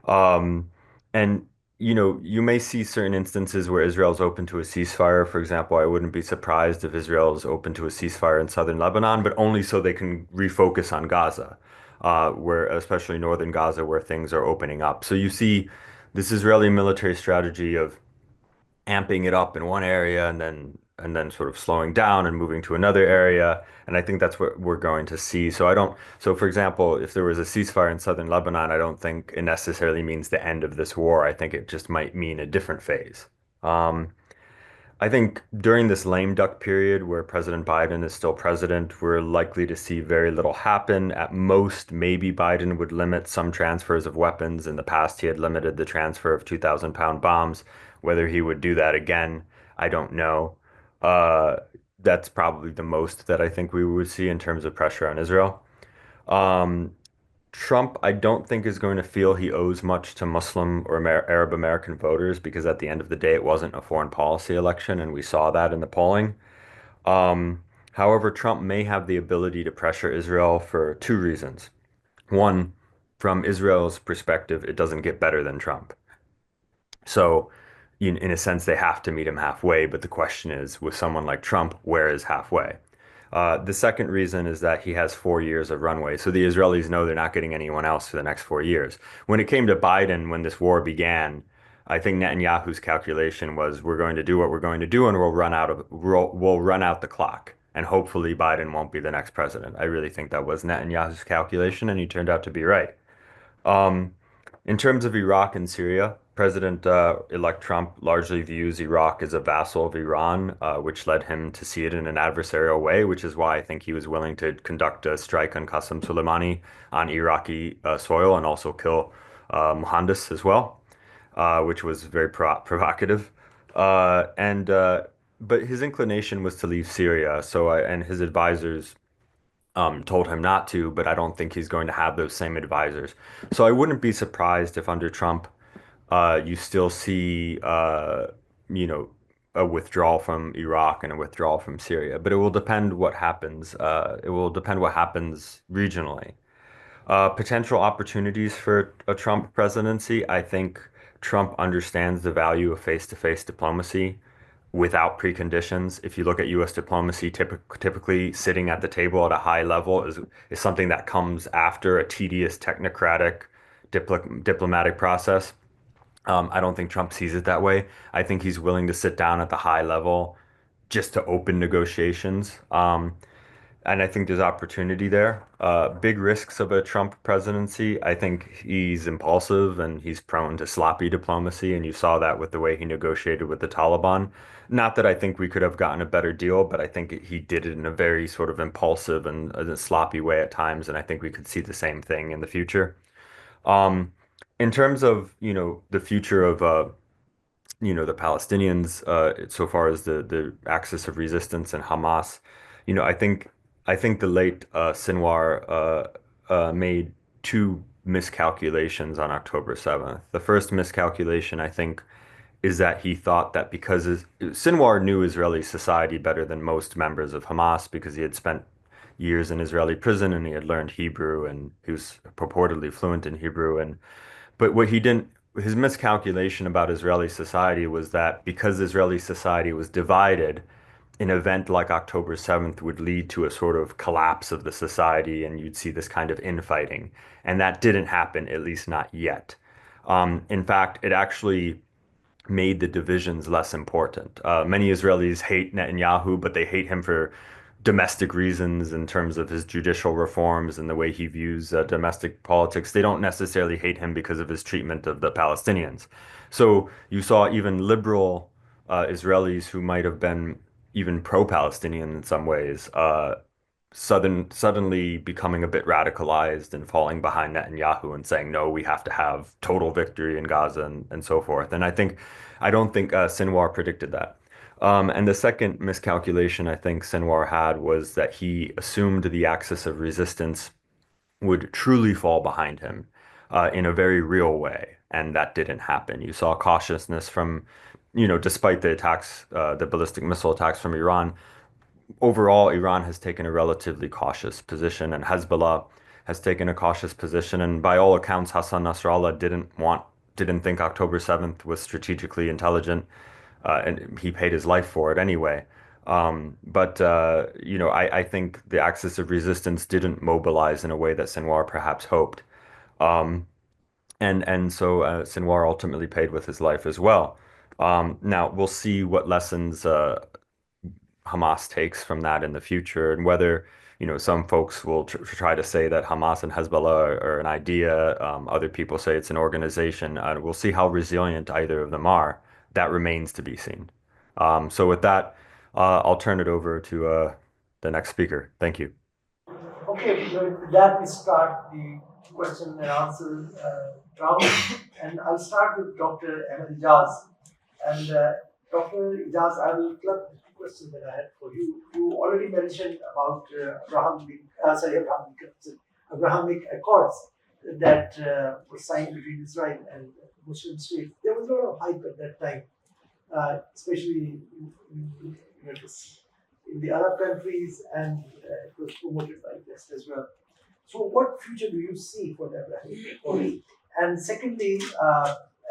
Um, and you may see certain instances where Israel's open to a ceasefire. For example, I wouldn't be surprised if Israel is open to a ceasefire in southern Lebanon, but only so they can refocus on Gaza, where especially northern Gaza, where things are opening up. So you see this Israeli military strategy of amping it up in one area and then sort of slowing down and moving to another area. And I think that's what we're going to see. So for example, if there was a ceasefire in southern Lebanon, I don't think it necessarily means the end of this war. I think it just might mean a different phase. I think during this lame duck period where President Biden is still president, we're likely to see very little happen. At most, maybe Biden would limit some transfers of weapons. In the past, he had limited the transfer of 2,000-pound bombs. Whether he would do that again, I don't know. Uh, that's probably the most that I think we would see in terms of pressure on Israel. Um, Trump, I don't think is going to feel he owes much to Muslim or Arab American voters because at the end of the day, it wasn't a foreign policy election, and we saw that in the polling. However, Trump may have the ability to pressure Israel for two reasons. One, from Israel's perspective, it doesn't get better than Trump. So, in a sense, they have to meet him halfway. But the question is, with someone like Trump, where is halfway? The second reason is that he has 4 years of runway. So the Israelis know they're not getting anyone else for the next 4 years. When it came to Biden, when this war began, I think Netanyahu's calculation was, we're going to do what we're going to do, and we'll run out the clock. And hopefully Biden won't be the next president. I really think that was Netanyahu's calculation, and he turned out to be right. Um, in terms of Iraq and Syria, President-elect Trump largely views Iraq as a vassal of Iran, which led him to see it in an adversarial way, which is why I think he was willing to conduct a strike on Qasem Soleimani on Iraqi soil and also kill Muhandis as well, which was very provocative. But his inclination was to leave Syria, and his advisors told him not to, but I don't think he's going to have those same advisors. So I wouldn't be surprised if under Trump, you still see, a withdrawal from Iraq and a withdrawal from Syria. But it will depend what happens. It will depend what happens regionally. Potential opportunities for a Trump presidency. I think Trump understands the value of face-to-face diplomacy without preconditions. If you look at U.S. diplomacy, typically sitting at the table at a high level is something that comes after a tedious technocratic diplomatic process. I don't think Trump sees it that way. I think he's willing to sit down at the high level just to open negotiations. And I think there's opportunity there. Big risks of a Trump presidency. I think he's impulsive and he's prone to sloppy diplomacy, and you saw that with the way he negotiated with the Taliban. Not that I think we could have gotten a better deal, but I think he did it in a very sort of impulsive and a sloppy way at times, and I think we could see the same thing in the future. Um, in terms of, the future of the Palestinians, so far as the axis of resistance and Hamas, I think the late Sinwar made two miscalculations on October 7th. The first miscalculation, I think, is that he thought that because Sinwar knew Israeli society better than most members of Hamas because he had spent years in Israeli prison and he had learned Hebrew and he was purportedly fluent in Hebrew. But what he didn't, his miscalculation about Israeli society was that because Israeli society was divided, an event like October 7th would lead to a sort of collapse of the society and you'd see this kind of infighting. And that didn't happen, at least not yet. In fact, it actually made the divisions less important. Many Israelis hate Netanyahu, but they hate him for domestic reasons in terms of his judicial reforms and the way he views domestic politics. They don't necessarily hate him because of his treatment of the Palestinians. So you saw even liberal Israelis who might have been even pro-Palestinian in some ways, suddenly becoming a bit radicalized and falling behind Netanyahu and saying, no, we have to have total victory in Gaza and so forth. And I don't think Sinwar predicted that. And the second miscalculation I think Sinwar had was that he assumed the axis of resistance would truly fall behind him in a very real way. And that didn't happen. You saw cautiousness from, despite the attacks, the ballistic missile attacks from Iran. Overall, Iran has taken a relatively cautious position, and Hezbollah has taken a cautious position. And by all accounts, Hassan Nasrallah didn't think October 7th was strategically intelligent, and he paid his life for it anyway. I think the axis of resistance didn't mobilize in a way that Sinwar perhaps hoped. Um, and so Sinwar ultimately paid with his life as well. Now we'll see what lessons Hamas takes from that in the future, and whether some folks will try to say that Hamas and Hezbollah are an idea. Other people say it's an organization. We'll see how resilient either of them are. That remains to be seen. So with that, I'll turn it over to the next speaker. Thank you. Okay, so with that we start the question and answer round, and I'll start with Dr. Ahmed Ijaz. And Dr. Ijaz, I will club the two questions that I had for you. You already mentioned about Abrahamic Accords that were signed between Israel and Muslim states. There was a lot of hype at that time, especially in the Arab countries, and it was promoted by the West as well. So what future do you see for the Abrahamic Accords? And secondly,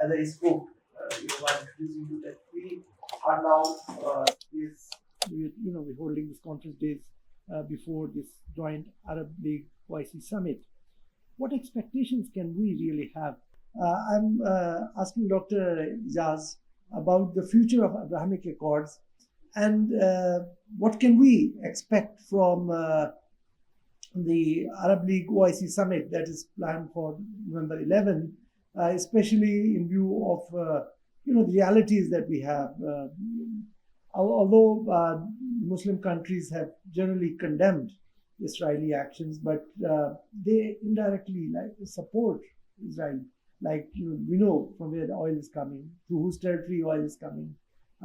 as I spoke, while introducing you, that we are now we're holding this conference days before this joint Arab League OIC summit. What expectations can we really have? I'm asking Dr. Ijaz about the future of Abrahamic Accords and what can we expect from the Arab League OIC summit that is planned for November 11, especially in view of the realities that we have. Although Muslim countries have generally condemned Israeli actions, but they indirectly support Israel. We know from where the oil is coming, through whose territory oil is coming.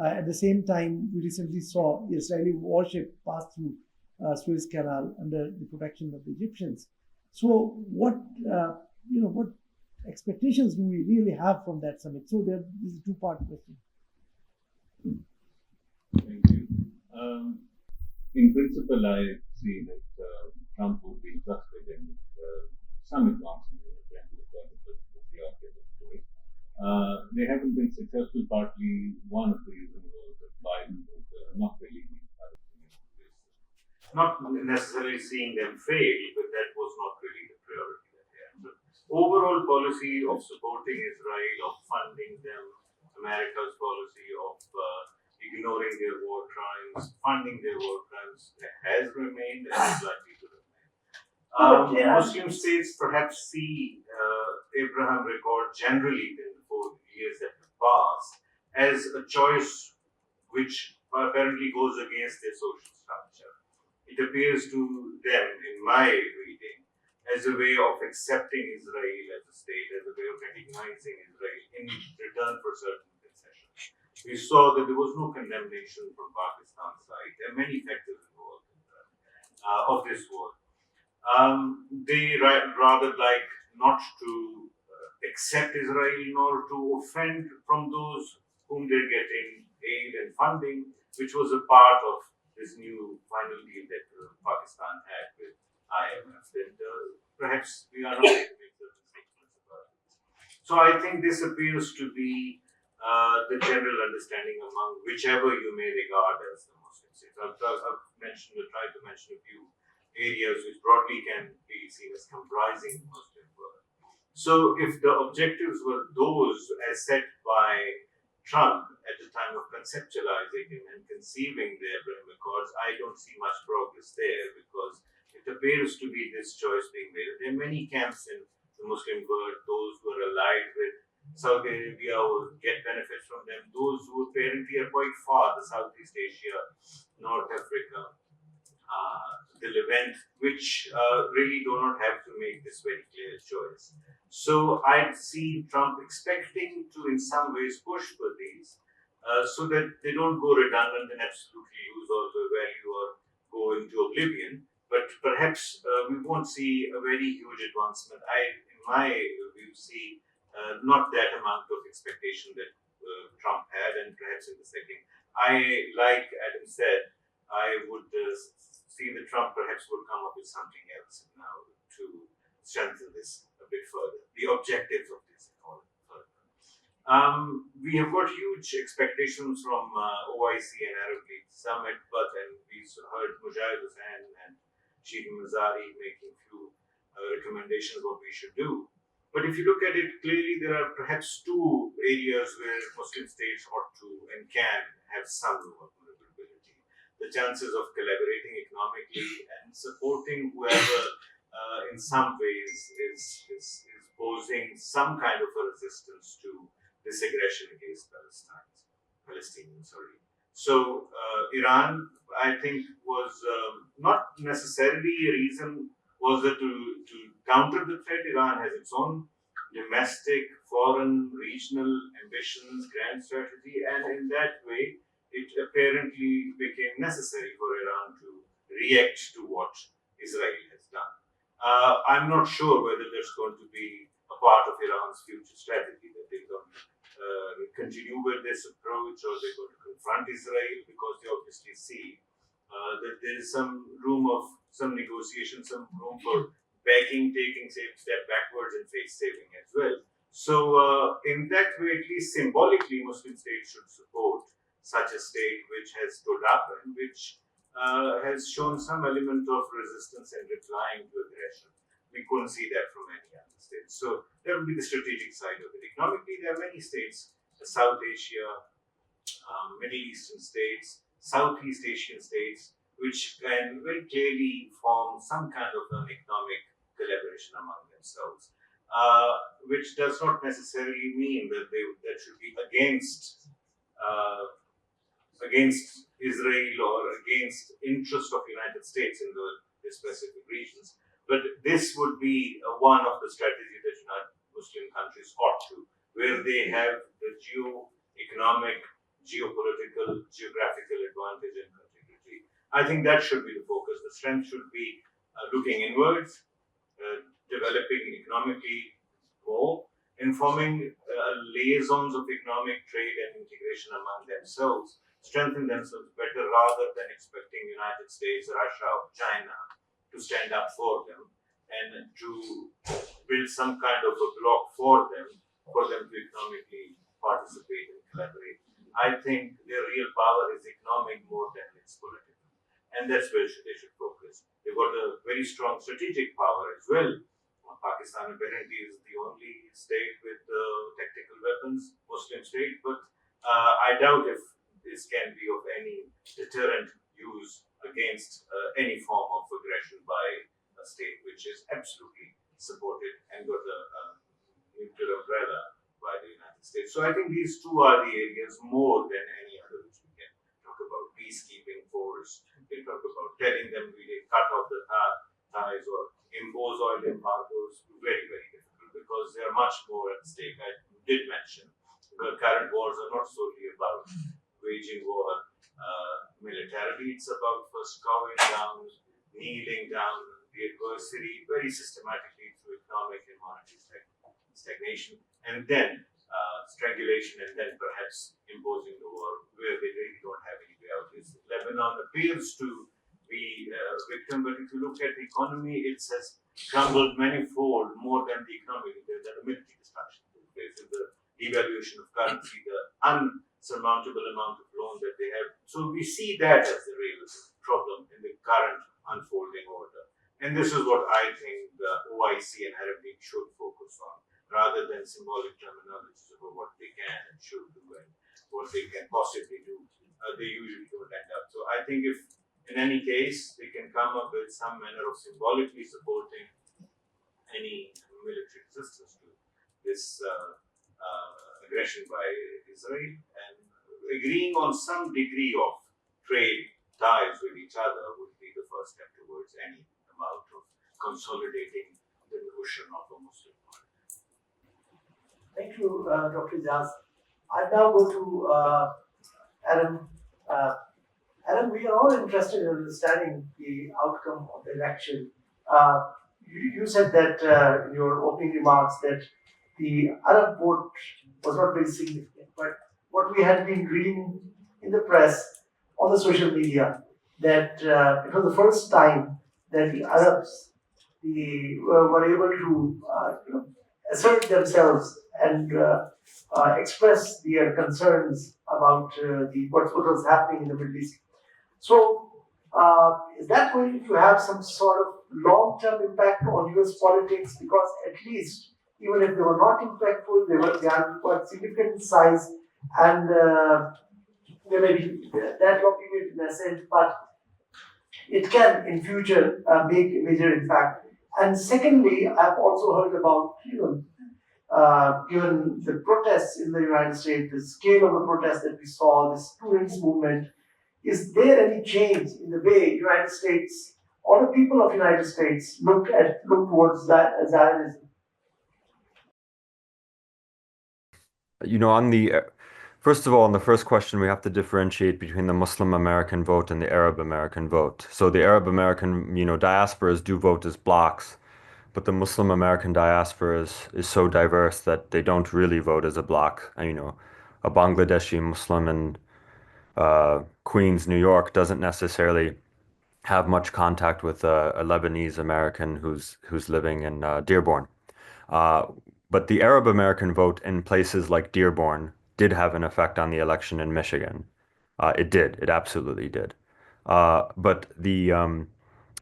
At the same time, we recently saw the Israeli warship pass through Suez Canal under the protection of the Egyptians. So, what expectations do we really have from that summit? So, this is a two-part question. Thank you. In principle, I see that Trump would be interested in some advancement in the they haven't been successful. Partly, one of the reasons was that Biden was not really not necessarily seeing them fail, but that was not really the priority that they had. But overall policy of supporting Israel, of funding them, America's policy of ignoring their war crimes, funding their war crimes, has remained and is likely to remain. Muslim states perhaps see Abraham Accord generally in the 4 years that have passed as a choice which apparently goes against their social structure. It appears to them, in my reading, as a way of accepting Israel as a state, as a way of recognizing Israel in return for certain concessions. We saw that there was no condemnation from Pakistan's side. There are many factors involved in that, of this war. They rather like not to accept Israel nor to offend from those whom they're getting aid and funding, which was a part of this new final deal that Pakistan had with IMF. That perhaps we are not going to make certain statements about it. So I think this appears to be the general understanding among whichever you may regard as the Muslim states. I've tried to mention a few areas which broadly can be seen as comprising the Muslim world. So if the objectives were those as set by Trump at the time of conceptualizing and conceiving the Abraham Accords, I don't see much progress there because it appears to be this choice being made. There are many camps in the Muslim world, those who are allied with Saudi Arabia or get benefits from them, those who apparently are quite far, the Southeast Asia, North Africa, the Levant, which really do not have to make this very clear choice. So I'd see Trump expecting to in some ways push for these so that they don't go redundant and absolutely lose all the value or go into oblivion. But perhaps we won't see a very huge advancement. In my view, see not that amount of expectation that Trump had, and perhaps in the second. Like Adam said, I would see that Trump perhaps would come up with something else now to strengthen this a bit further, the objectives of this further. We have got huge expectations from OIC and Arab League Summit, but we heard Mujahid Hussain and Sheikh Mazari making few recommendations what we should do. But if you look at it clearly, there are perhaps two areas where Muslim states ought to and can have some vulnerability. The chances of collaborating economically and supporting whoever in some ways is posing some kind of a resistance to this aggression against Palestinians. So Iran, I think, was not necessarily a reason was that to counter the threat. Iran has its own domestic, foreign, regional ambitions, grand strategy, and in that way, it apparently became necessary for Iran to react to what Israel has done. I'm not sure whether there's going to be a part of Iran's future strategy that they're going to continue with this approach or they're going to confront Israel, because they obviously see that there is some room of some negotiation, some room for begging, taking a step backwards and face saving as well. So in that way, at least symbolically, Muslim states should support such a state which has stood up and which has shown some element of resistance and replying to aggression. We couldn't see that from any other states. So that would be the strategic side of it. Economically, there are many states, South Asia, Middle Eastern states, Southeast Asian states, which can very clearly form some kind of an economic collaboration among themselves, which does not necessarily mean that that should be against Israel or against interest of United States in the specific regions. But this would be one of the strategies that Muslim countries ought to, where they have the geo-economic, geopolitical, geographical advantage and contiguity. I think that should be the focus. The strength should be looking inwards, developing economically more, and forming liaisons of economic trade and integration among themselves, strengthen themselves better rather than expecting United States, Russia, or China to stand up for them and to build some kind of a bloc for them to economically participate and collaborate. I think their real power is economic more than it's political. And that's where they should focus. They've got a very strong strategic power as well. Pakistan apparently is the only state with tactical weapons, Muslim state, but I doubt if this can be of any deterrent use against any form of aggression by a state which is absolutely supported and got a nuclear umbrella by the United States. So I think these two are the areas more than any other which we can talk about. Peacekeeping force, we talk about telling them we cut off the ties or impose oil embargoes. Very, very difficult because there are much more at stake. I did mention the current wars are not solely about waging war militarily. It's about first cowing down, kneeling down the adversary very systematically through economic and monetary stagnation, and then strangulation, and then perhaps imposing the war where they really don't have any way out. Lebanon appears to be a victim, but if you look at the economy, it has crumbled manifold more than the economy, than the military destruction. The devaluation of currency, the unsurmountable amount of loan that they have. So we see that as the real problem in the current unfolding order. And this is what I think the OIC and Arab League should focus on, rather than symbolic terminologies about what they can and should do and what they can possibly do. They usually don't end up. So I think if in any case they can come up with some manner of symbolically supporting any military resistance to this aggression by Israel and agreeing on some degree of trade ties with each other would be the first step towards any amount of consolidating the notion of a Muslim world. Thank you, Dr. Ijaz. I now go to Adam. Adam, we are all interested in understanding the outcome of the election. You said that in your opening remarks that the Arab vote was not very significant, but what we had been reading in the press, on the social media, that it was the first time that the Arabs were able to assert themselves and express their concerns about what was happening in the Middle East. So, is that going to have some sort of long-term impact on US politics? Because at least, even if they were not impactful, they are quite significant in size, and they may be that limited in a sense, but it can in future make a major impact. And secondly, I've also heard about given the protests in the United States, the scale of the protests that we saw, the students' movement. Is there any change in the way United States or the people of United States look towards that Zionism? First of all, on the first question, we have to differentiate between the Muslim American vote and the Arab American vote. So the Arab American, diasporas do vote as blocks, but the Muslim American diaspora is so diverse that they don't really vote as a block. A Bangladeshi Muslim in Queens, New York doesn't necessarily have much contact with a Lebanese American who's living in Dearborn. Uh, but the Arab American vote in places like Dearborn did have an effect on the election in Michigan. It did. It absolutely did. But the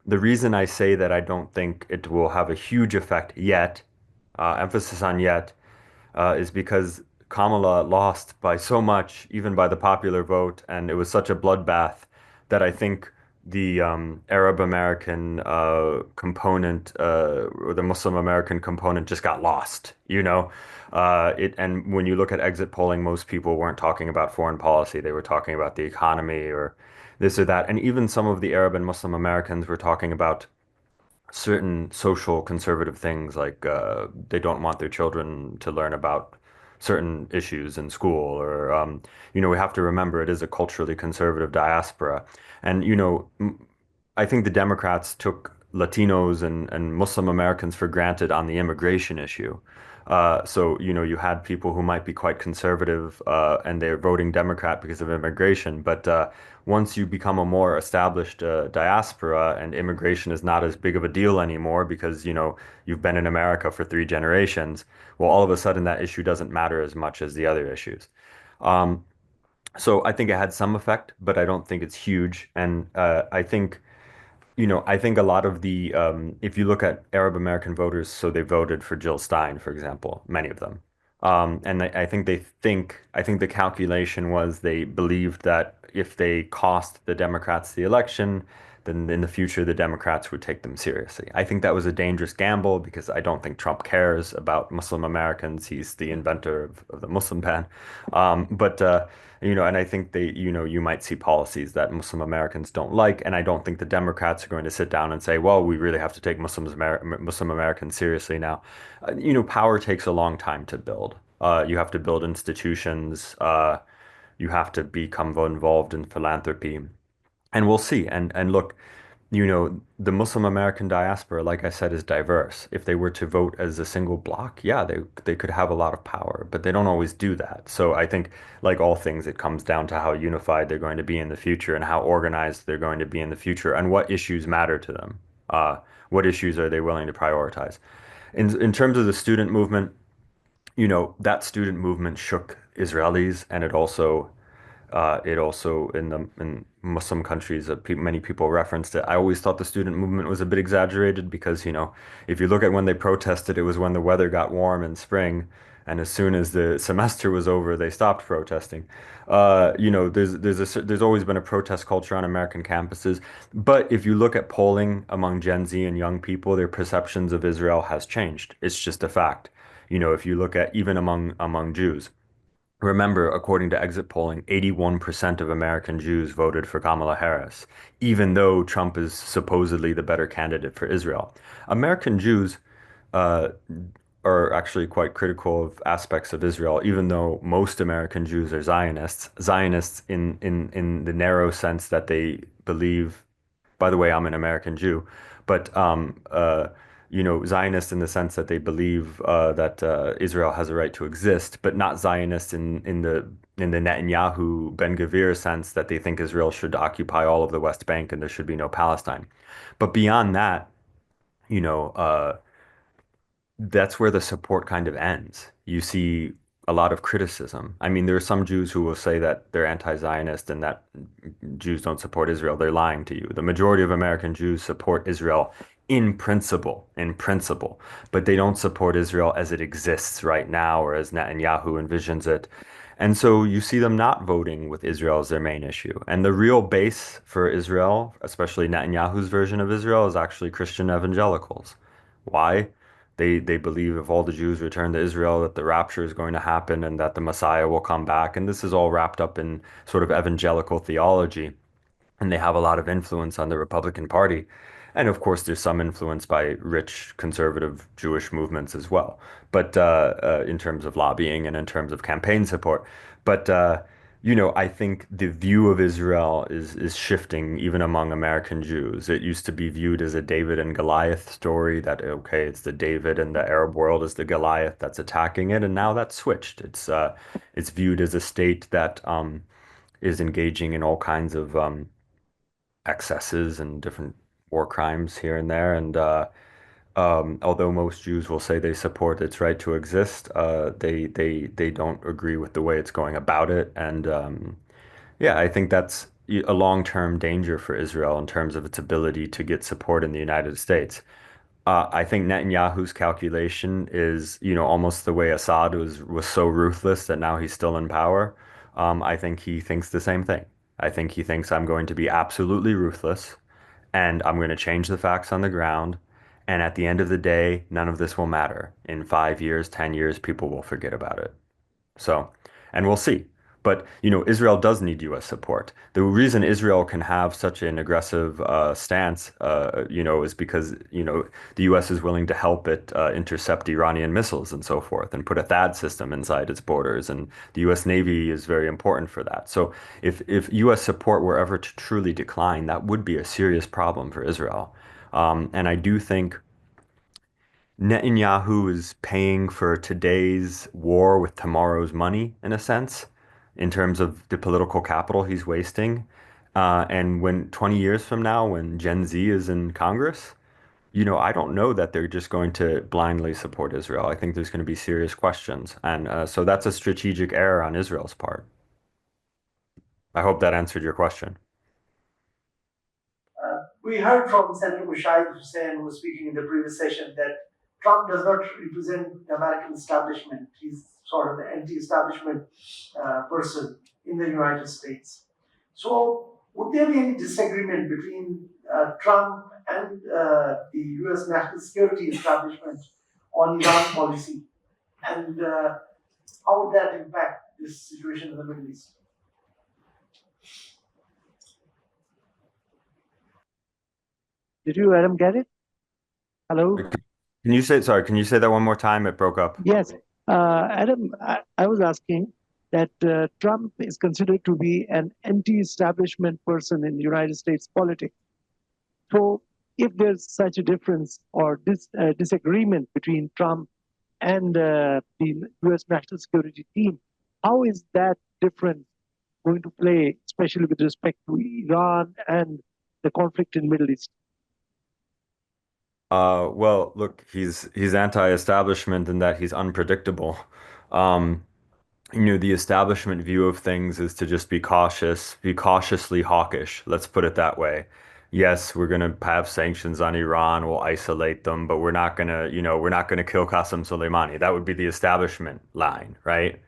reason I say that I don't think it will have a huge effect yet, emphasis on yet, is because Kamala lost by so much, even by the popular vote, and it was such a bloodbath that I think the Arab American component or the Muslim American component just got lost, you know. And when you look at exit polling, most people weren't talking about foreign policy; they were talking about the economy or this or that, and even some of the Arab and Muslim Americans were talking about certain social conservative things like they don't want their children to learn about certain issues in school or we have to remember it is a culturally conservative diaspora and I think the Democrats took Latinos and Muslim Americans for granted on the immigration issue. So, you had people who might be quite conservative and they're voting Democrat because of immigration. But once you become a more established diaspora and immigration is not as big of a deal anymore because, you've been in America for 3 generations, well, all of a sudden that issue doesn't matter as much as the other issues. Um, so I think it had some effect, but I don't think it's huge. And I think a lot of the, if you look at Arab American voters, so they voted for Jill Stein, for example, many of them. And I think the calculation was they believed that if they cost the Democrats the election, then in the future the Democrats would take them seriously. I think that was a dangerous gamble because I don't think Trump cares about Muslim Americans. He's the inventor of the Muslim ban. But and I think you might see policies that Muslim Americans don't like, and I don't think the Democrats are going to sit down and say, well, we really have to take Muslim Americans seriously now. Power takes a long time to build. You have to build institutions. You have to become involved in philanthropy, and we'll see. And look, the Muslim American diaspora, like I said, is diverse. If they were to vote as a single bloc, yeah, they could have a lot of power, but they don't always do that. So I think, like all things, it comes down to how unified they're going to be in the future and how organized they're going to be in the future and what issues matter to them. What issues are they willing to prioritize? In terms of the student movement, that student movement shook Israelis, and it also in Muslim countries, many people referenced it. I always thought the student movement was a bit exaggerated because, if you look at when they protested, it was when the weather got warm in spring, and as soon as the semester was over, they stopped protesting. There's always been a protest culture on American campuses, but if you look at polling among Gen Z and young people, their perceptions of Israel has changed. It's just a fact. If you look at even among Jews. Remember, according to exit polling, 81% of American Jews voted for Kamala Harris, even though Trump is supposedly the better candidate for Israel. American Jews uh, are actually quite critical of aspects of Israel, even though most American Jews are Zionists. Zionists in the narrow sense that they believe, by the way, I'm an American Jew, but Zionist in the sense that they believe that Israel has a right to exist, but not Zionist in the Netanyahu Ben Gvir sense that they think Israel should occupy all of the West Bank and there should be no Palestine. But beyond that, you know, that's where the support kind of ends. You see a lot of criticism. I mean, there are some Jews who will say that they're anti-Zionist and that Jews don't support Israel. They're lying to you. The majority of American Jews support Israel in principle, but they don't support Israel as it exists right now or as Netanyahu envisions it. And so you see them not voting with Israel as their main issue. And the real base for Israel, especially Netanyahu's version of Israel, is actually Christian evangelicals. Why? They believe if all the Jews return to Israel, that the rapture is going to happen and that the Messiah will come back. And this is all wrapped up in sort of evangelical theology. And they have a lot of influence on the Republican Party. And of course, there's some influence by rich conservative Jewish movements as well, but in terms of lobbying and in terms of campaign support. But I think the view of Israel is shifting even among American Jews. It used to be viewed as a David and Goliath story that, okay, it's the David and the Arab world is the Goliath that's attacking it, and now that's switched. It's viewed as a state that is engaging in all kinds of excesses and different war crimes here and there. And although most Jews will say they support its right to exist, they don't agree with the way it's going about it. And yeah, I think that's a long-term danger for Israel in terms of its ability to get support in the United States. I think Netanyahu's calculation is, almost the way Assad was so ruthless that now he's still in power. I think he thinks the same thing. I think he thinks I'm going to be absolutely ruthless and I'm going to change the facts on the ground. And at the end of the day, none of this will matter. In 5 years, 10 years, people will forget about it. So, and we'll see. But, Israel does need U.S. support. The reason Israel can have such an aggressive stance, is because, the U.S. is willing to help it intercept Iranian missiles and so forth and put a THAAD system inside its borders. And the U.S. Navy is very important for that. So if U.S. support were ever to truly decline, that would be a serious problem for Israel. And I do think Netanyahu is paying for today's war with tomorrow's money, in a sense, in terms of the political capital he's wasting. And when 20 years from now, when Gen Z is in Congress, I don't know that they're just going to blindly support Israel. I think there's going to be serious questions. And so that's a strategic error on Israel's part. I hope that answered your question. We heard from Senator Mushahid Hussain, who was speaking in the previous session, that Trump does not represent the American establishment. He's sort of the anti-establishment person in the United States. So would there be any disagreement between Trump and the US national security establishment on Iran policy? And how would that impact this situation in the Middle East? Did you, Adam, get it? Hello? Can you say that one more time? It broke up. Yes. Adam, I was asking that Trump is considered to be an anti-establishment person in United States politics. So if there's such a difference or disagreement between Trump and the US national security team, how is that difference going to play, especially with respect to Iran and the conflict in the Middle East? Well, look, he's anti-establishment in that he's unpredictable. Um, the establishment view of things is to just be cautious, be cautiously hawkish. Let's put it that way. Yes, we're gonna have sanctions on Iran, we'll isolate them, but we're not gonna kill Qasem Soleimani. That would be the establishment line, right?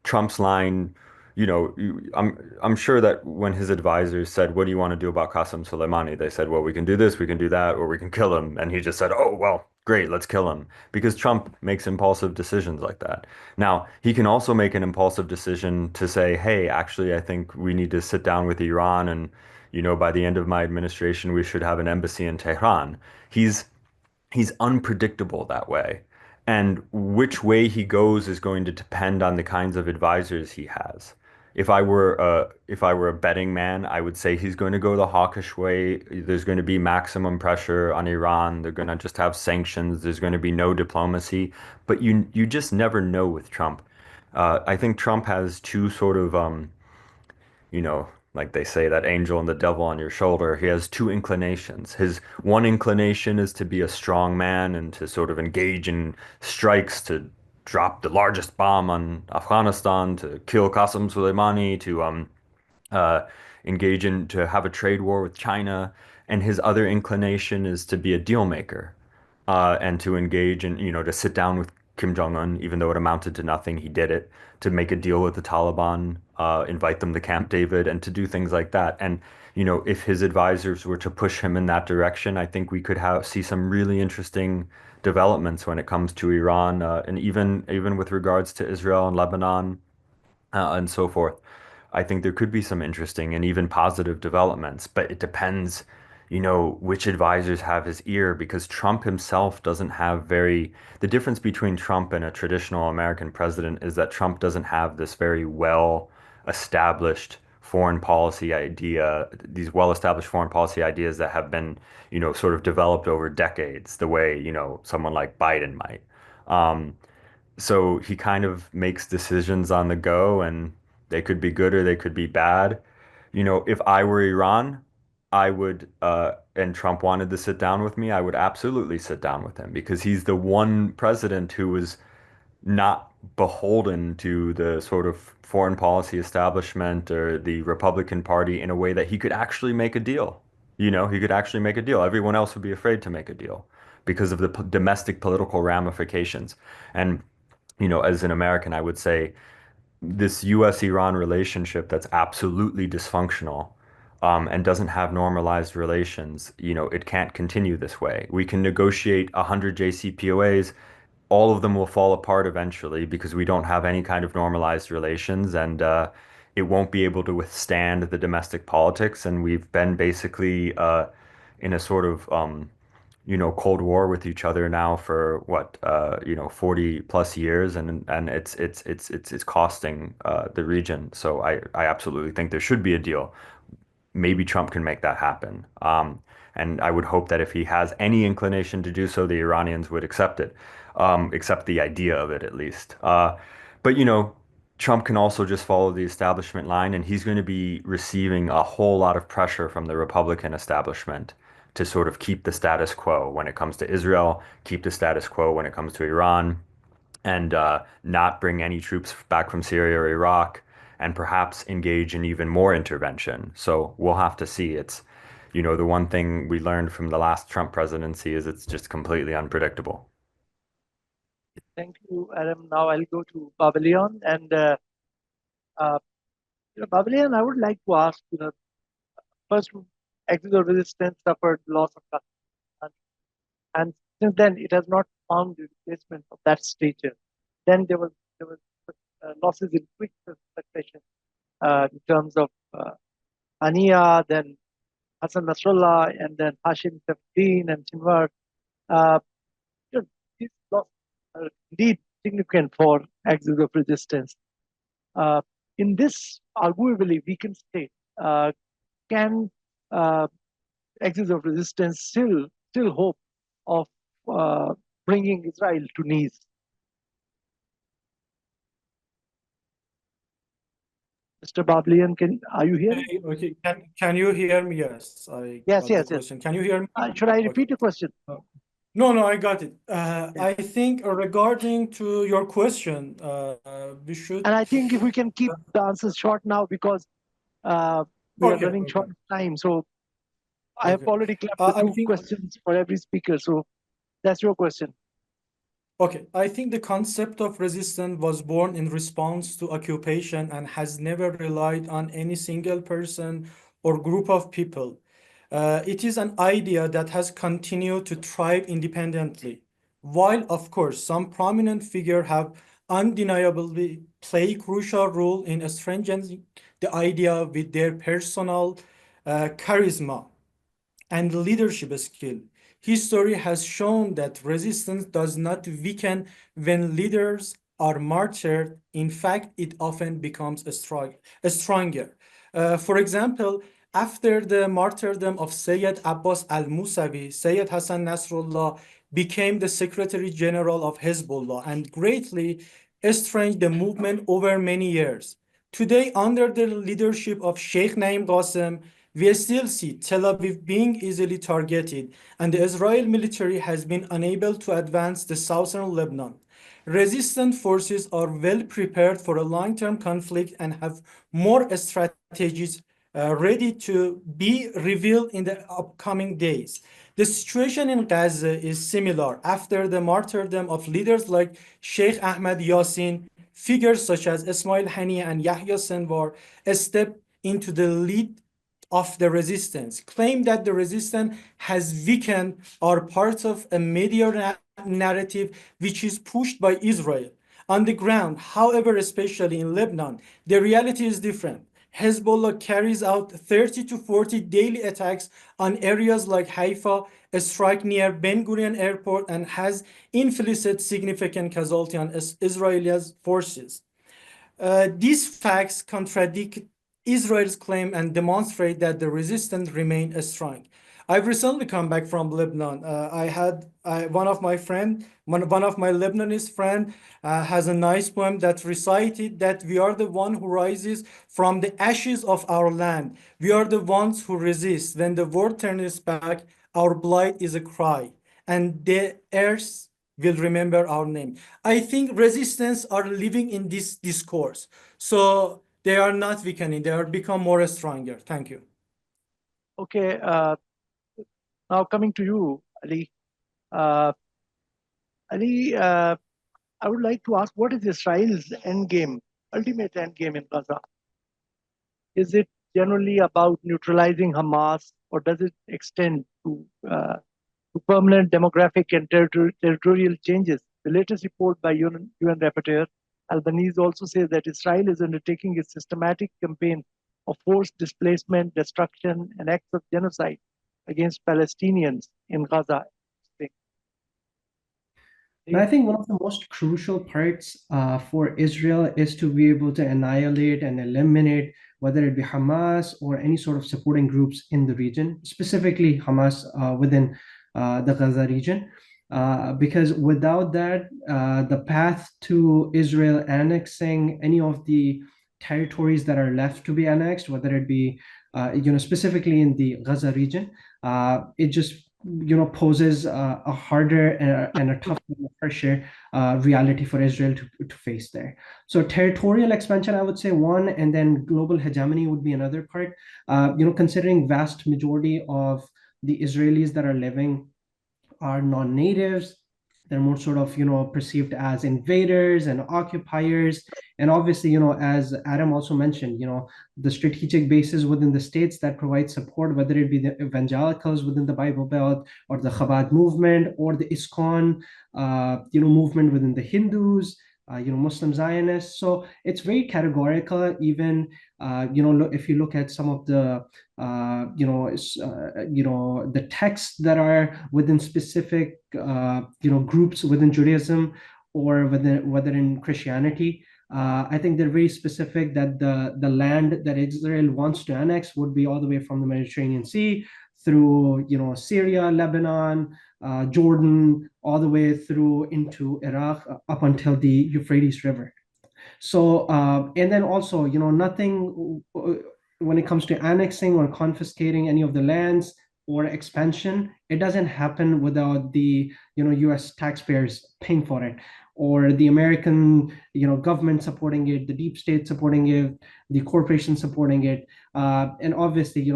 Trump's line, I'm sure that when his advisors said, "What do you want to do about Qasem Soleimani?" They said, "Well, we can do this, we can do that, or we can kill him." And he just said, "Oh, well, great, let's kill him." Because Trump makes impulsive decisions like that. Now, he can also make an impulsive decision to say, "Hey, actually, I think we need to sit down with Iran and, by the end of my administration, we should have an embassy in Tehran." He's unpredictable that way. And which way he goes is going to depend on the kinds of advisors he has. If I were a betting man, I would say he's going to go the hawkish way. There's going to be maximum pressure on Iran. They're going to just have sanctions. There's going to be no diplomacy. But you just never know with Trump. I think Trump has two sort of like they say, that angel and the devil on your shoulder. He has two inclinations. His one inclination is to be a strong man and to sort of engage in strikes to drop the largest bomb on Afghanistan, to kill Qasem Soleimani, to to have a trade war with China. And his other inclination is to be a deal maker, and to engage in, to sit down with Kim Jong-un, even though it amounted to nothing, he did it, to make a deal with the Taliban, invite them to Camp David, and to do things like that. And, if his advisors were to push him in that direction, I think we could see some really interesting developments when it comes to Iran, and even with regards to Israel and Lebanon, and so forth. I think there could be some interesting and even positive developments, but it depends, which advisors have his ear, because Trump himself doesn't have the difference between Trump and a traditional American president is that Trump doesn't have this very well established foreign policy idea, these well established foreign policy ideas that have been, sort of developed over decades, the way, someone like Biden might. So he kind of makes decisions on the go, and they could be good or they could be bad. If I were Iran, I would, and Trump wanted to sit down with me, I would absolutely sit down with him because he's the one president who was not beholden to the sort of foreign policy establishment or the Republican Party in a way that he could actually make a deal. You know, he could actually make a deal. Everyone else would be afraid to make a deal because of the domestic political ramifications. And, you know, as an American, I would say this US-Iran relationship that's absolutely dysfunctional and doesn't have normalized relations, you know, it can't continue this way. We can negotiate 100 JCPOAs, all of them will fall apart eventually because we don't have any kind of normalized relations and it won't be able to withstand the domestic politics. And we've been basically in a sort of, you know, Cold War with each other now for what, you know, 40 plus years, and it's costing the region. So I absolutely think there should be a deal. Maybe Trump can make that happen. And I would hope that if he has any inclination to do so, the Iranians would accept it, accept the idea of it at least. But, you know, Trump can also just follow the establishment line, and he's going to be receiving a whole lot of pressure from the Republican establishment to sort of keep the status quo when it comes to Israel, keep the status quo when it comes to Iran, and not bring any troops back from Syria or Iraq, and perhaps engage in even more intervention. So we'll have to see. It's, you know, the one thing we learned from the last Trump presidency is it's just completely unpredictable. Thank you, Adam. Now I'll go to Babelian. And Babelian, I would like to ask, first, Axis of Resistance suffered loss of custody. And since then, it has not found the replacement of that stature. Then there was losses in quick succession in terms of Ania, then Hassan Nasrallah, and then Hashim Tafdeen and Sinwar. These losses are indeed significant for Axis of Resistance. In this arguably weakened state, can Axis of Resistance still hope of bringing Israel to knees? Mr. Babelian, are you here? Okay. Can you hear me? Yes, Yes. question. Can you hear me? Should I repeat the question? No, I got it. I think regarding to your question, we should. And I think if we can keep the answers short now because we are running short of time. So I have already clapped the two questions for every speaker. So that's your question. Okay, I think the concept of resistance was born in response to occupation and has never relied on any single person or group of people. It is an idea that has continued to thrive independently, while of course some prominent figures have undeniably played a crucial role in strengthening the idea with their personal charisma and leadership skill. History has shown that resistance does not weaken when leaders are martyred. In fact, it often becomes stronger. For example, after the martyrdom of Syed Abbas al-Musawi, Syed Hassan Nasrallah became the Secretary General of Hezbollah and greatly strengthened the movement over many years. Today, under the leadership of Sheikh Naim Qassem, we still see Tel Aviv being easily targeted, and the Israeli military has been unable to advance the southern Lebanon. Resistant forces are well prepared for a long-term conflict and have more strategies ready to be revealed in the upcoming days. The situation in Gaza is similar. After the martyrdom of leaders like Sheikh Ahmed Yassin, figures such as Ismail Haniyeh and Yahya Sinwar step into the lead of the resistance, claim that the resistance has weakened, are part of a media narrative which is pushed by Israel. On the ground, however, especially in Lebanon, the reality is different. Hezbollah carries out 30 to 40 daily attacks on areas like Haifa, a strike near Ben Gurion Airport, and has inflicted significant casualty on Israeli forces. These facts contradict Israel's claim and demonstrate that the resistance remains strong. I've recently come back from Lebanon. One of my Lebanese friend has a nice poem that recited that we are the one who rises from the ashes of our land. We are the ones who resist. When the world turns back, our blight is a cry, and the earth will remember our name. I think resistance are living in this discourse. So they are not weakening, they are become more stronger. Thank you. Okay, now coming to you, Ali. Ali, I would like to ask, what is Israel's ultimate end game in Gaza? Is it generally about neutralizing Hamas, or does it extend to permanent demographic and territorial changes? The latest report by UN Rapporteur Albanese also says that Israel is undertaking a systematic campaign of forced displacement, destruction, and acts of genocide against Palestinians in Gaza. And I think one of the most crucial parts for Israel is to be able to annihilate and eliminate whether it be Hamas or any sort of supporting groups in the region, specifically Hamas within the Gaza region. Because without that, the path to Israel annexing any of the territories that are left to be annexed, whether it be specifically in the Gaza region, it just poses a harder and a tough pressure reality for Israel to face there. So territorial expansion, I would say one, and then global hegemony would be another part. Considering vast majority of the Israelis that are living are non-natives, they're more sort of perceived as invaders and occupiers. And obviously, as Adam also mentioned, the strategic bases within the states that provide support, whether it be the evangelicals within the Bible Belt or the Chabad movement or the ISKCON movement within the Hindus, Muslim Zionists. So it's very categorical. Even if you look at some of the the texts that are within specific groups within Judaism or whether in Christianity, I think they're very specific that the land that Israel wants to annex would be all the way from the Mediterranean Sea through Syria, Lebanon, Jordan, all the way through into Iraq up until the Euphrates River. So and then also nothing when it comes to annexing or confiscating any of the lands or expansion, it doesn't happen without the US taxpayers paying for it, or the American government supporting it, the deep state supporting it, the corporation supporting it, and obviously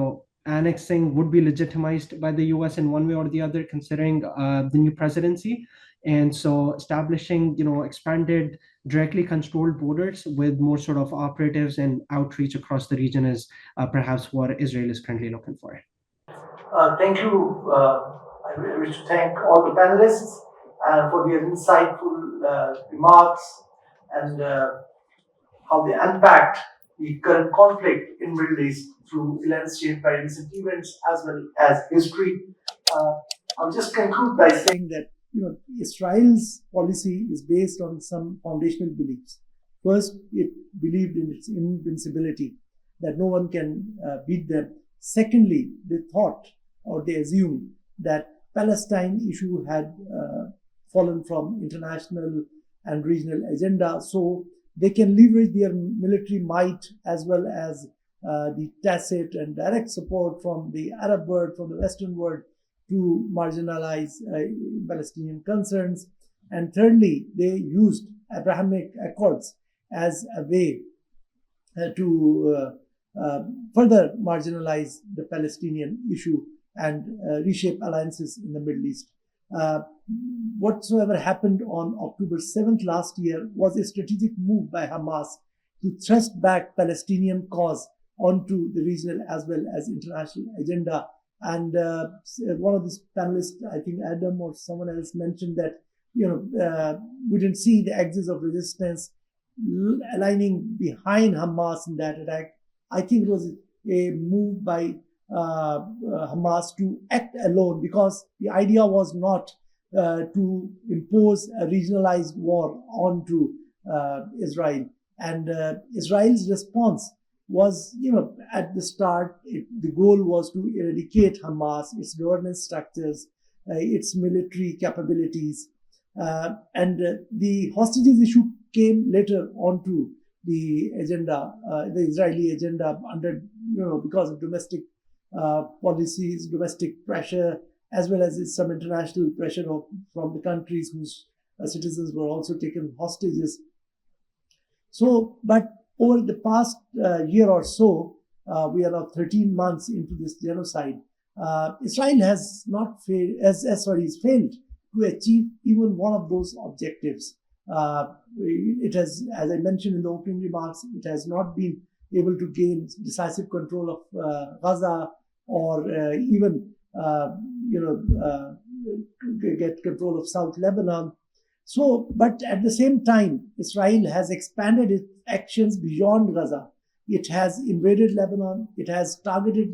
annexing would be legitimized by the US in one way or the other, considering the new presidency. And so establishing expanded directly controlled borders with more sort of operatives and outreach across the region is perhaps what Israel is currently looking for. Thank you. I wish to thank all the panelists for their insightful remarks and how they unpacked the current conflict in Middle East through lens shaped by recent events as well as history. I'll just conclude by saying that Israel's policy is based on some foundational beliefs. First, it believed in its invincibility, that no one can beat them. Secondly, they thought or they assumed that Palestine issue had fallen from international and regional agenda, so they can leverage their military might as well as the tacit and direct support from the Arab world, from the Western world, to marginalize Palestinian concerns. And thirdly, they used Abrahamic Accords as a way to further marginalize the Palestinian issue and reshape alliances in the Middle East. Whatsoever happened on October 7th last year was a strategic move by Hamas to thrust back Palestinian cause onto the regional as well as international agenda. And one of these panelists, I think Adam or someone else, mentioned that we didn't see the axis of resistance aligning behind Hamas in that attack. I think it was a move by Hamas to act alone, because the idea was not to impose a regionalized war onto Israel. And Israel's response was, at the start, the goal was to eradicate Hamas, its governance structures, its military capabilities. And the hostages issue came later onto the agenda, the Israeli agenda, under, because of domestic policies, domestic pressure, as well as some international pressure from the countries whose citizens were also taken hostages. So, but over the past year or so, we are now 13 months into this genocide. Israel has not failed, has failed to achieve even one of those objectives. It has, as I mentioned in the opening remarks, it has not been able to gain decisive control of Gaza, or even get control of South Lebanon. So, but at the same time, Israel has expanded its actions beyond Gaza. It has invaded Lebanon. It has targeted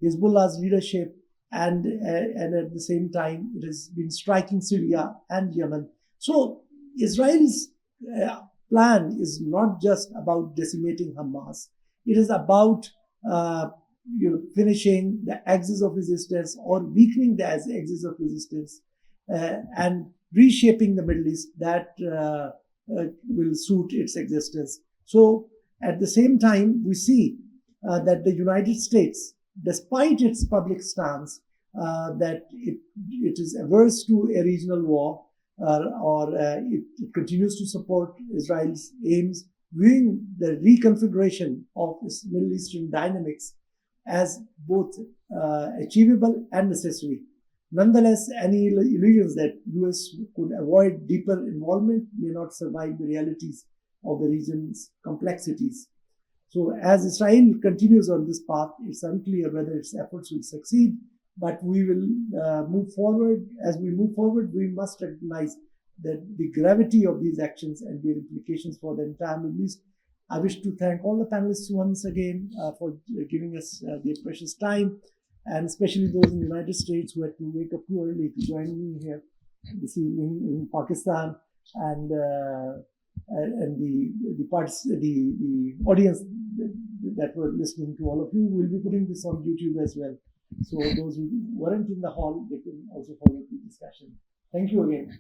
Hezbollah's leadership, and at the same time, it has been striking Syria and Yemen. So, Israel's plan is not just about decimating Hamas. It is about finishing the axis of resistance, or weakening the axis of resistance, and reshaping the Middle East that will suit its existence. So at the same time, we see that the United States, despite its public stance that it is averse to a regional war, or it continues to support Israel's aims, viewing the reconfiguration of its Middle Eastern dynamics as both achievable and necessary. Nonetheless, any illusions that US could avoid deeper involvement may not survive the realities of the region's complexities. So as Israel continues on this path, it's unclear whether its efforts will succeed, but we will move forward. As we move forward, we must recognize that the gravity of these actions and their implications for the entire Middle East. I wish to thank all the panelists once again for giving us their precious time, and especially those in the United States who had to wake up too early to join me here this evening in Pakistan, and the audience that were listening to all of you. Will be putting this on YouTube as well. So those who weren't in the hall, they can also follow the discussion. Thank you again.